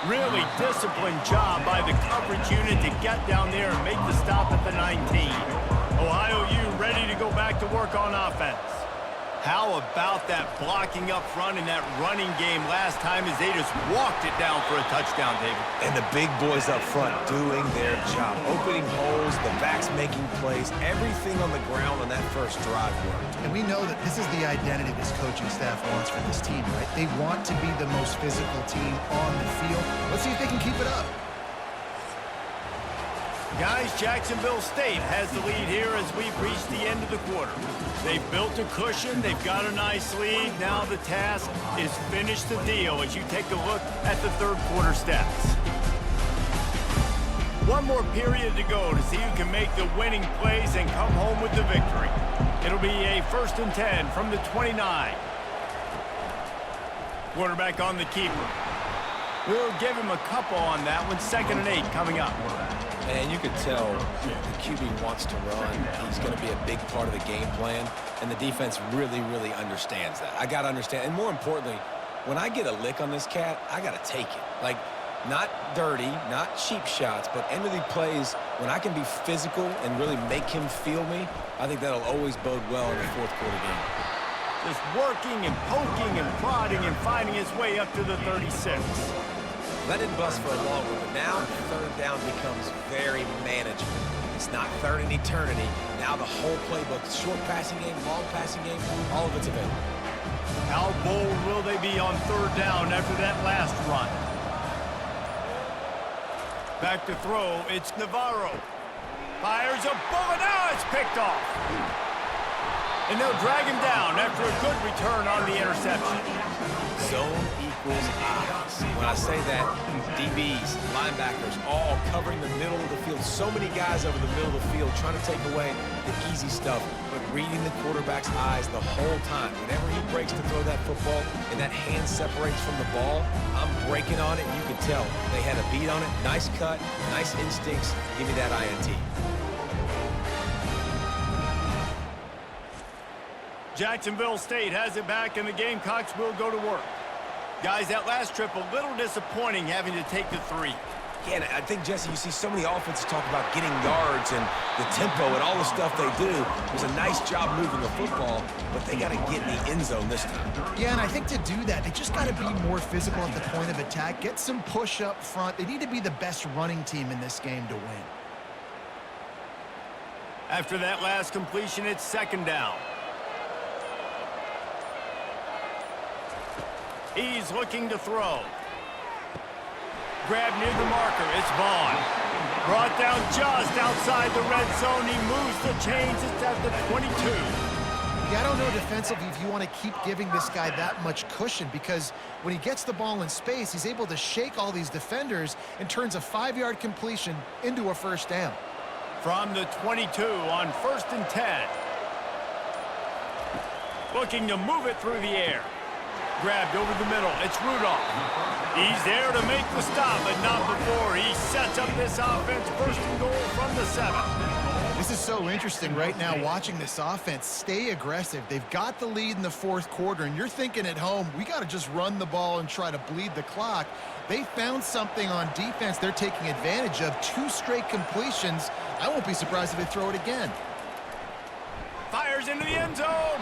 Really disciplined job by the coverage unit to get down there and make the stop at the 19. Ohio U ready to go back to work on offense. How about that blocking up front in that running game last time as they just walked it down for a touchdown, David? And the big boys up front doing their job. Opening holes, the backs making plays, everything on the ground on that first drive worked. And we know that this is the identity this coaching staff wants for this team, right? They want to be the most physical team on the field. Let's see if they can keep it up. Guys, Jacksonville State has the lead here as we've reached the end of the quarter. They've built a cushion. They've got a nice lead. Now the task is finish the deal as you take a look at the third quarter stats. One more period to go to see who can make the winning plays and come home with the victory. It'll be a 1st and 10 from the 29. Quarterback on the keeper. We'll give him a couple on that one. 2nd and 8 coming up. And you can tell the QB wants to run. He's going to be a big part of the game plan, and the defense really, really understands that. I got to understand, and more importantly, when I get a lick on this cat, I got to take it. Like, not dirty, not cheap shots, but end of the plays, When I can be physical and really make him feel me, I think that'll always bode well in the fourth quarter game. Just working and poking and prodding and finding his way up to the 36. That didn't bust for a long one, but now third down becomes very manageable. It's not third and eternity. Now the whole playbook, short passing game, long passing game, all of it's available. How bold will they be on third down after that last run? Back to throw, it's Navarro. Fires a bullet, now it's picked off. And they'll drag him down after a good return on the interception. Zone equals eyes. When I say that, DBs, linebackers, all covering the middle of the field. So many guys over the middle of the field trying to take away the easy stuff, but reading the quarterback's eyes the whole time. Whenever he breaks to throw that football and that hand separates from the ball, I'm breaking on it, and you can tell. They had a beat on it. Nice cut, nice instincts. Give me that INT. Jacksonville State has it back, and the Gamecocks will go to work. Guys, that last trip, a little disappointing having to take the 3. Yeah, and I think, Jesse, you see so many offenses talk about getting yards and the tempo and all the stuff they do. It was a nice job moving the football, but they got to get in the end zone this time. Yeah, and I think to do that, they just got to be more physical at the point of attack, get some push up front. They need to be the best running team in this game to win. After that last completion, it's second down. He's looking to throw. Grab near the marker. It's Vaughn. Brought down just outside the red zone. He moves the chains. It's at the 22. Yeah, I don't know defensively if you want to keep giving this guy that much cushion, because when he gets the ball in space, he's able to shake all these defenders and turns a 5-yard completion into a first down. From the 22 on 1st and 10. Looking to move it through the air. Grabbed over the middle. It's Rudolph. He's there to make the stop, but not before. He sets up this offense, 1st and goal from the 7. This is so interesting right now, watching this offense stay aggressive. They've got the lead in the fourth quarter, and you're thinking at home, we got to just run the ball and try to bleed the clock. They found something on defense they're taking advantage of. 2 straight completions. I won't be surprised if they throw it again. Fires into the end zone.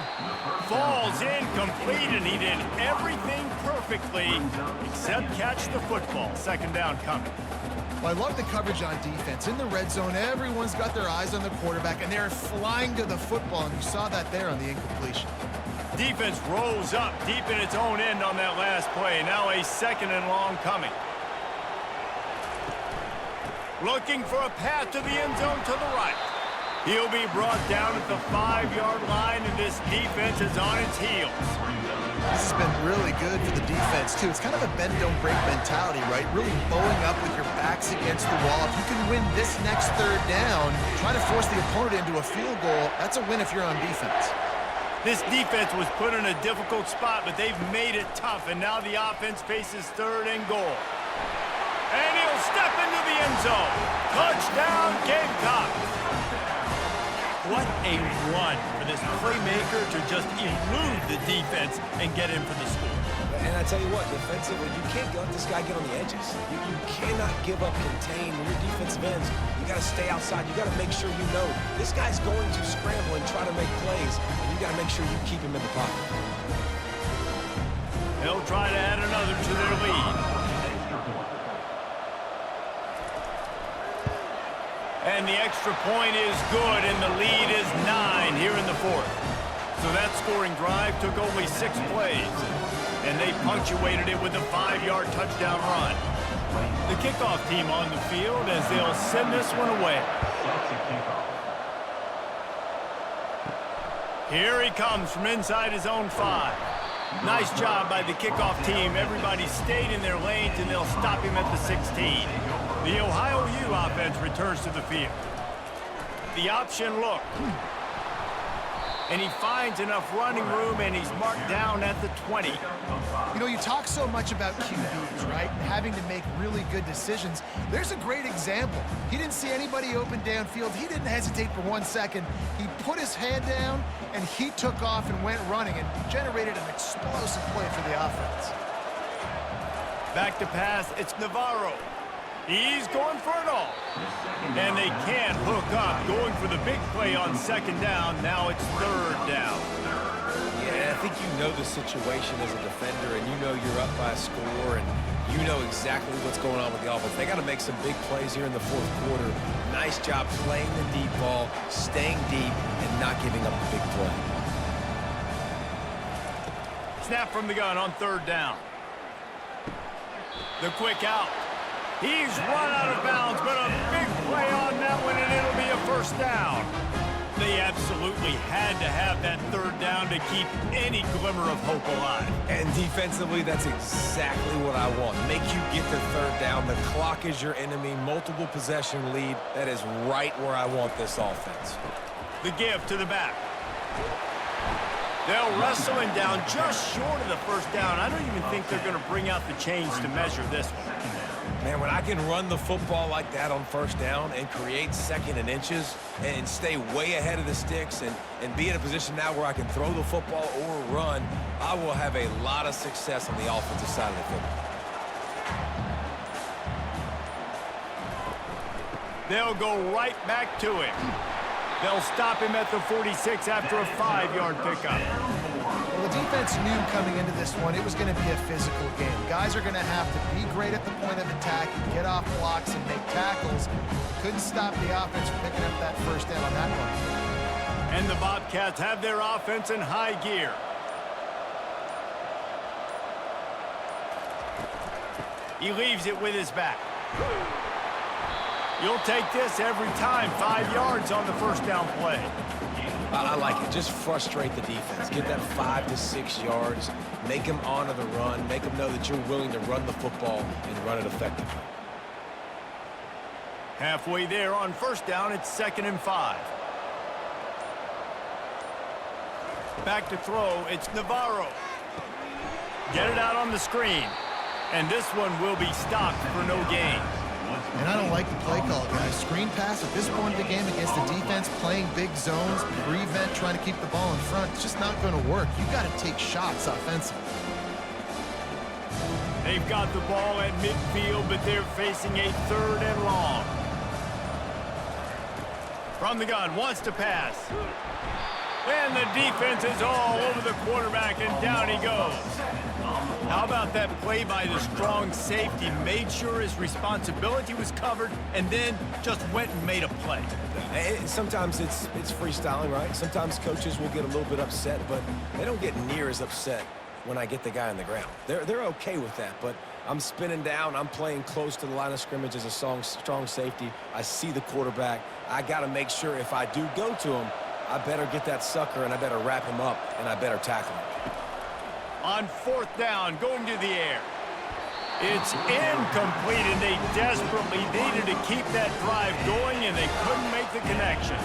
Falls incomplete, and he did everything perfectly except catch the football. Second down coming. Well, I love the coverage on defense. In the red zone, everyone's got their eyes on the quarterback, and they're flying to the football, and you saw that there on the incompletion. Defense rolls up deep in its own end on that last play. Now a 2nd and long coming. Looking for a path to the end zone to the right. He'll be brought down at the 5-yard line, and this defense is on its heels. This has been really good for the defense, too. It's kind of a bend-don't-break mentality, right? Really bowing up with your backs against the wall. If you can win this next third down, try to force the opponent into a field goal, that's a win if you're on defense. This defense was put in a difficult spot, but they've made it tough, and now the offense faces 3rd and goal. And he'll step into the end zone. Touchdown, Gamecocks. What a run for this playmaker to just elude the defense and get in for the score. And I tell you what, defensively, you can't let this guy get on the edges. You cannot give up contain when your defensive ends. You got to stay outside. You got to make sure you know this guy's going to scramble and try to make plays, and you got to make sure you keep him in the pocket. They'll try to add another to their lead. And the extra point is good, and the lead is 9 here in the 4th. So that scoring drive took only 6 plays, and they punctuated it with a 5-yard touchdown run. The kickoff team on the field as they'll send this one away. Here he comes from inside his own 5. Nice job by the kickoff team. Everybody stayed in their lanes, and they'll stop him at the 16. The Ohio U offense returns to the field. The option look. And he finds enough running room, and he's marked down at the 20. You know, you talk so much about QBs, right? Having to make really good decisions. There's a great example. He didn't see anybody open downfield. He didn't hesitate for 1 second. He put his head down, and he took off and went running and generated an explosive play for the offense. Back to pass, it's Navarro. He's going for it all. And they can't hook up. Going for the big play on second down. Now it's third down. Yeah, I think you know the situation as a defender, and you know you're up by a score, and you know exactly what's going on with the offense. They got to make some big plays here in the fourth quarter. Nice job playing the deep ball, staying deep, and not giving up the big play. Snap from the gun on third down. The quick out. He's run out of bounds, but a big play on that one, and it'll be a first down. They absolutely had to have that third down to keep any glimmer of hope alive. And defensively, that's exactly what I want. Make you get the third down. The clock is your enemy. Multiple possession lead. That is right where I want this offense. The give to the back. They'll wrestle him down just short of the first down. I don't even think they're going to bring out the chains to measure this one. Man, when I can run the football like that on first down and create second and inches and stay way ahead of the sticks and be in a position now where I can throw the football or run, I will have a lot of success on the offensive side of the football. They'll go right back to him. They'll stop him at the 46 after a 5-yard pickup. Well, the defense knew coming into this one it was going to be a physical game. Guys are going to have to be great at the point of attack and get off blocks and make tackles. Couldn't stop the offense from picking up that first down on that one. And the Bobcats have their offense in high gear. He leaves it with his back. You'll take this every time. 5 yards on the first down play. I like it. Just frustrate the defense. Get that 5 to 6 yards. Make them honor the run. Make them know that you're willing to run the football and run it effectively. Halfway there on first down, it's 2nd and 5. Back to throw, it's Navarro. Get it out on the screen. And this one will be stopped for no gain. And I don't like the play call, guys. Screen pass at this point of the game against the defense playing big zones, prevent trying to keep the ball in front. It's just not going to work. You got to take shots offensively. They've got the ball at midfield, but they're facing a 3rd and long. From the gun, wants to pass. And the defense is all over the quarterback, and down he goes. How about that play by the strong safety? Made sure his responsibility was covered and then just went and made a play. Sometimes it's freestyling, right? Sometimes coaches will get a little bit upset, but they don't get near as upset when I get the guy on the ground. They're okay with that, but I'm spinning down. I'm playing close to the line of scrimmage as a strong safety. I see the quarterback. I got to make sure if I do go to him, I better get that sucker and I better wrap him up and I better tackle him. On 4th down, going to the air. It's incomplete, and they desperately needed to keep that drive going, and they couldn't make the connection.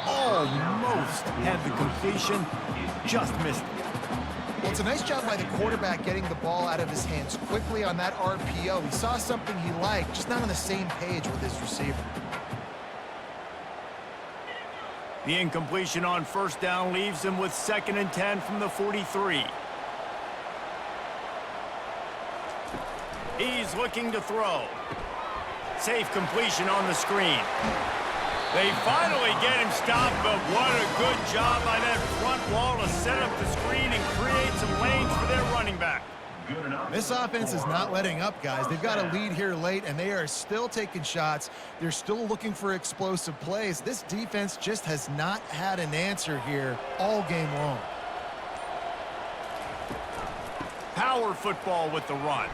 Almost had the completion, just missed it. Well, it's a nice job by the quarterback getting the ball out of his hands quickly on that RPO. He saw something he liked, just not on the same page with his receiver. The incompletion on first down leaves him with 2nd and 10 from the 43. He's looking to throw. Safe completion on the screen. They finally get him stopped, but what a good job by that front wall to set up the screen and create some lanes for their running back. This offense is not letting up, guys. They've got a lead here late, and they are still taking shots. They're still looking for explosive plays. This defense just has not had an answer here all game long. Power football with the run.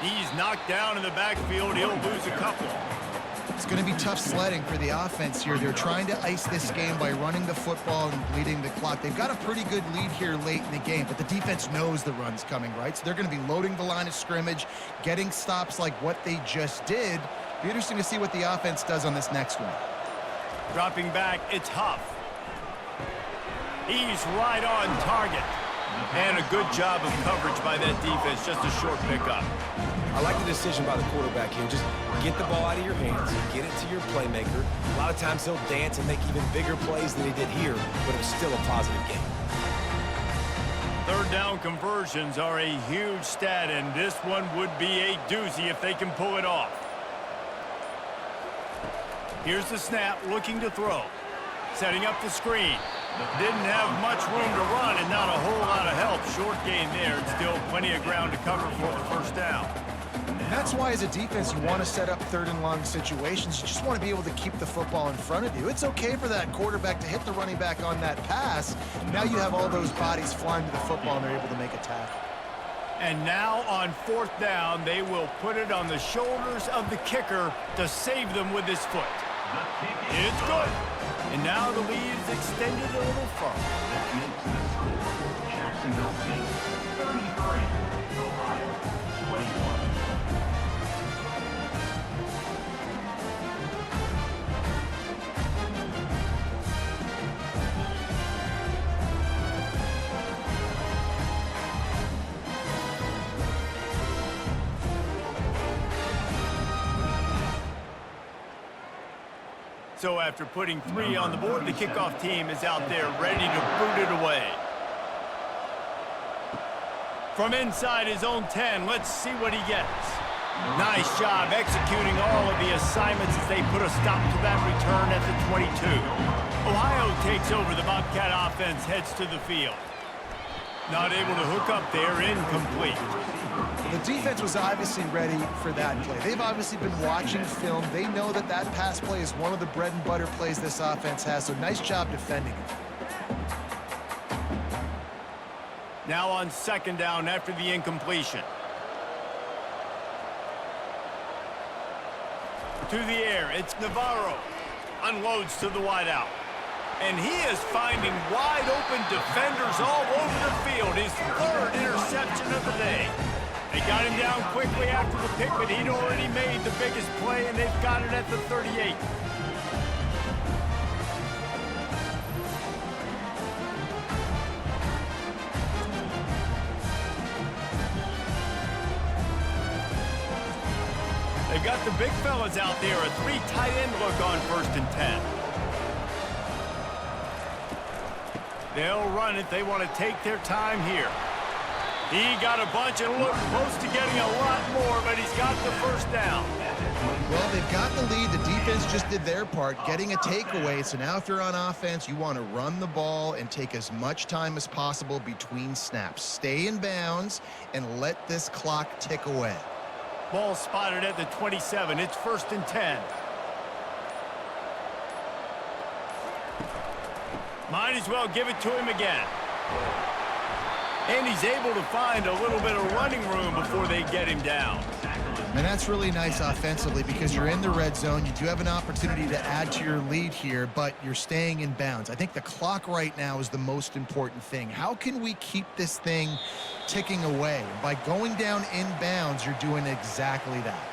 He's knocked down in the backfield. He'll lose a couple. It's going to be tough sledding for the offense here. They're trying to ice this game by running the football and bleeding the clock. They've got a pretty good lead here late in the game, but the defense knows the run's coming, right? So they're going to be loading the line of scrimmage, getting stops like what they just did. Be interesting to see what the offense does on this next one. Dropping back, it's Huff. He's right on target. And a good job of coverage by that defense, just a short pickup. I like the decision by the quarterback here. Just get the ball out of your hands, get it to your playmaker. A lot of times he'll dance and make even bigger plays than he did here, but it was still a positive game. Third down conversions are a huge stat, and this one would be a doozy if they can pull it off. Here's the snap, looking to throw. Setting up the screen. Didn't have much room to run and not a whole lot of help. Short gain there, and still plenty of ground to cover for the first down. And that's why, as a defense, you want to set up third and long situations. You just want to be able to keep the football in front of you. It's okay for that quarterback to hit the running back on that pass. Now you have all those bodies flying to the football, and they're able to make a tackle. And now on fourth down, they will put it on the shoulders of the kicker to save them with his foot. It's good. And now the lead is extended a little further. Jacksonville State 33, Ohio 21. So after putting 3 on the board, the kickoff team is out there ready to boot it away. From inside his own 10, let's see what he gets. Nice job executing all of the assignments as they put a stop to that return at the 22. Ohio takes over. The Bobcat offense heads to the field. Not able to hook up there, incomplete. The defense was obviously ready for that play. They've obviously been watching film. They know that that pass play is one of the bread and butter plays this offense has, so nice job defending it. Now on second down after the incompletion. To the air, it's Navarro. Unloads to the wideout. And he is finding wide-open defenders all over the field. His third interception of the day. They got him down quickly after the pick, but he'd already made the biggest play, and they've got it at the 38. They've got the big fellas out there, a 3 tight end look on 1st and 10. They'll run it. They want to take their time here. He got a bunch and looked close to getting a lot more, but he's got the first down. Well, they've got the lead. The defense just did their part, getting a takeaway. So now if you're on offense, you want to run the ball and take as much time as possible between snaps. Stay in bounds and let this clock tick away. Ball spotted at the 27. It's 1st and 10. Might as well give it to him again. And he's able to find a little bit of running room before they get him down. And that's really nice offensively because you're in the red zone. You do have an opportunity to add to your lead here, but you're staying in bounds. I think the clock right now is the most important thing. How can we keep this thing ticking away? By going down in bounds, you're doing exactly that.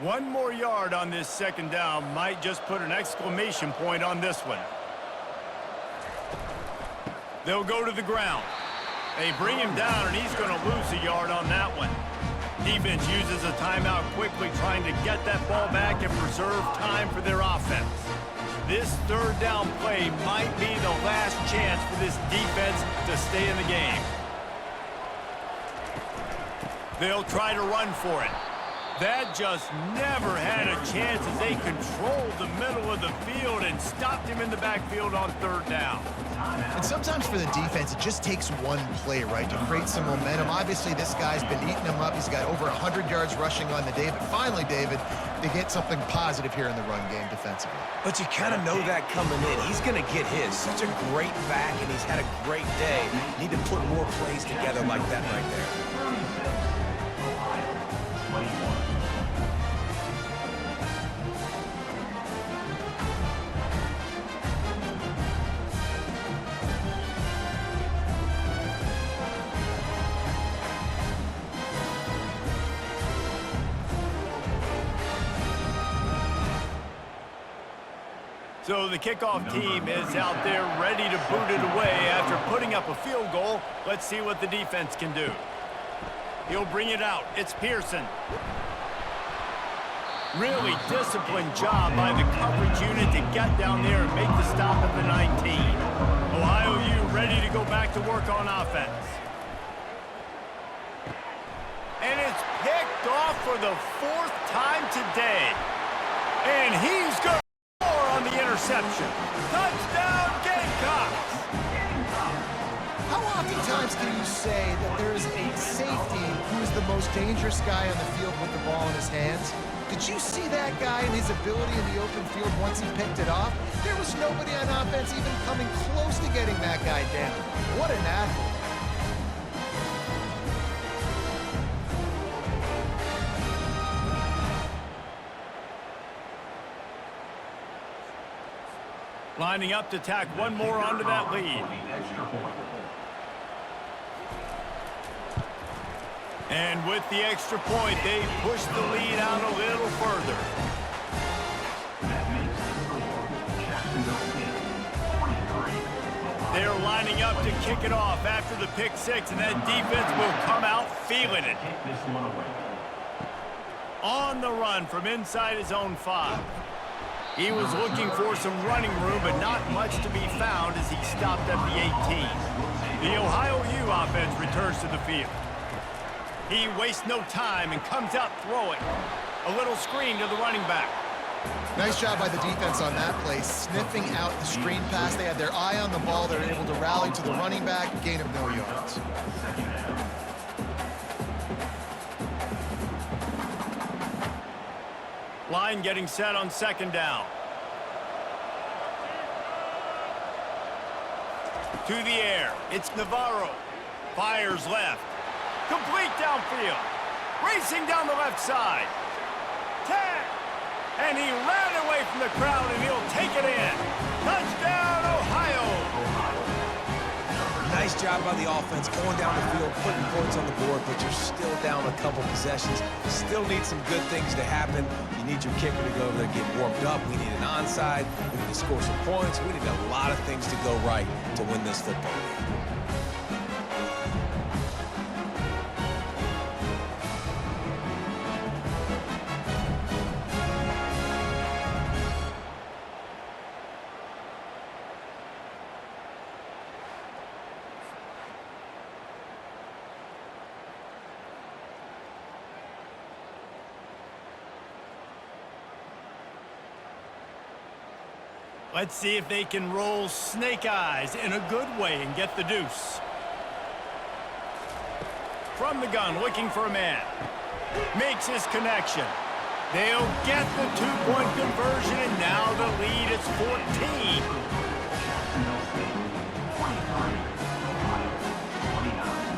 One more yard on this second down might just put an exclamation point on this one. They'll go to the ground. They bring him down, and he's going to lose a yard on that one. Defense uses a timeout quickly, trying to get that ball back and preserve time for their offense. This third down play might be the last chance for this defense to stay in the game. They'll try to run for it. That just never had a chance as they controlled the middle of the field and stopped him in the backfield on third down. And sometimes for the defense, it just takes one play, right, to create some momentum. Obviously, this guy's been eating them up. He's got over 100 yards rushing on the day. But finally, David, they get something positive here in the run game defensively. But you kind of know that coming in. He's going to get his. Such a great back, and he's had a great day. Need to put more plays together like that right there. 36, Ohio 21. So the kickoff team is out there ready to boot it away after putting up a field goal. Let's see what the defense can do. He'll bring it out. It's Pearson. Really disciplined job by the coverage unit to get down there and make the stop at the 19. Ohio U ready to go back to work on offense. And it's picked off for the 4th time today. And he's going to score on the interception. Touchdown, Gamecocks! How oftentimes can you say that there is a safety who is the most dangerous guy on the field with the ball in his hands? Did you see that guy and his ability in the open field once he picked it off? There was nobody on offense even coming close to getting that guy down. What an athlete. Lining up to tack one more onto that lead. And with the extra point, they push the lead out a little further. They're lining up to kick it off after the pick six, and that defense will come out feeling it. On the run from inside his own 5. He was looking for some running room, but not much to be found as he stopped at the 18. The Ohio U offense returns to the field. He wastes no time and comes out throwing. A little screen to the running back. Nice job by the defense on that play, sniffing out the screen pass. They had their eye on the ball. They're able to rally to the running back, gain of no yards. Line getting set on 2nd down. To the air. It's Navarro. Fires left. Complete downfield. Racing down the left side. 10. And he ran away from the crowd, and he'll take it in. Touchdown, Ohio. Nice job by the offense going down the field, putting points on the board, but you're still down a couple possessions. Still need some good things to happen. You need your kicker to go over there and get warmed up. We need an onside. We need to score some points. We need a lot of things to go right to win this football game. Let's see if they can roll snake eyes in a good way and get the deuce. From the gun, looking for a man. Makes his connection. They'll get the 2-point conversion, and now the lead is 14.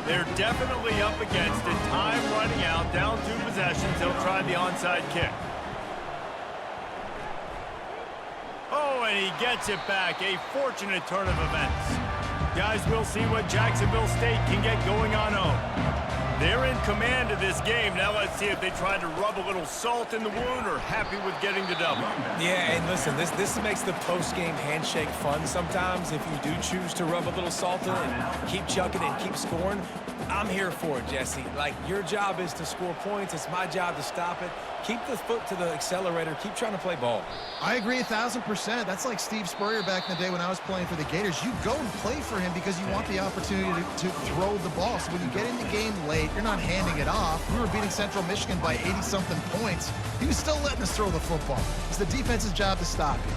They're definitely up against it. Time running out, down 2 possessions. They'll try the onside kick. Oh, and he gets it back. A fortunate turn of events. Guys, we'll see what Jacksonville State can get going on home. They're in command of this game. Now let's see if they try to rub a little salt in the wound or happy with getting the W. Yeah, and listen, this makes the post-game handshake fun sometimes. If you do choose to rub a little salt in and keep chucking and keep scoring, I'm here for it, Jesse. Like, your job is to score points. It's my job to stop it. Keep the foot to the accelerator. Keep trying to play ball. I agree 1,000%. That's like Steve Spurrier back in the day when I was playing for the Gators. You go and play for him because you want the opportunity to throw the ball. So when you get in the game late, you're not handing it off. We were beating Central Michigan by 80-something points. He was still letting us throw the football. It's the defense's job to stop you.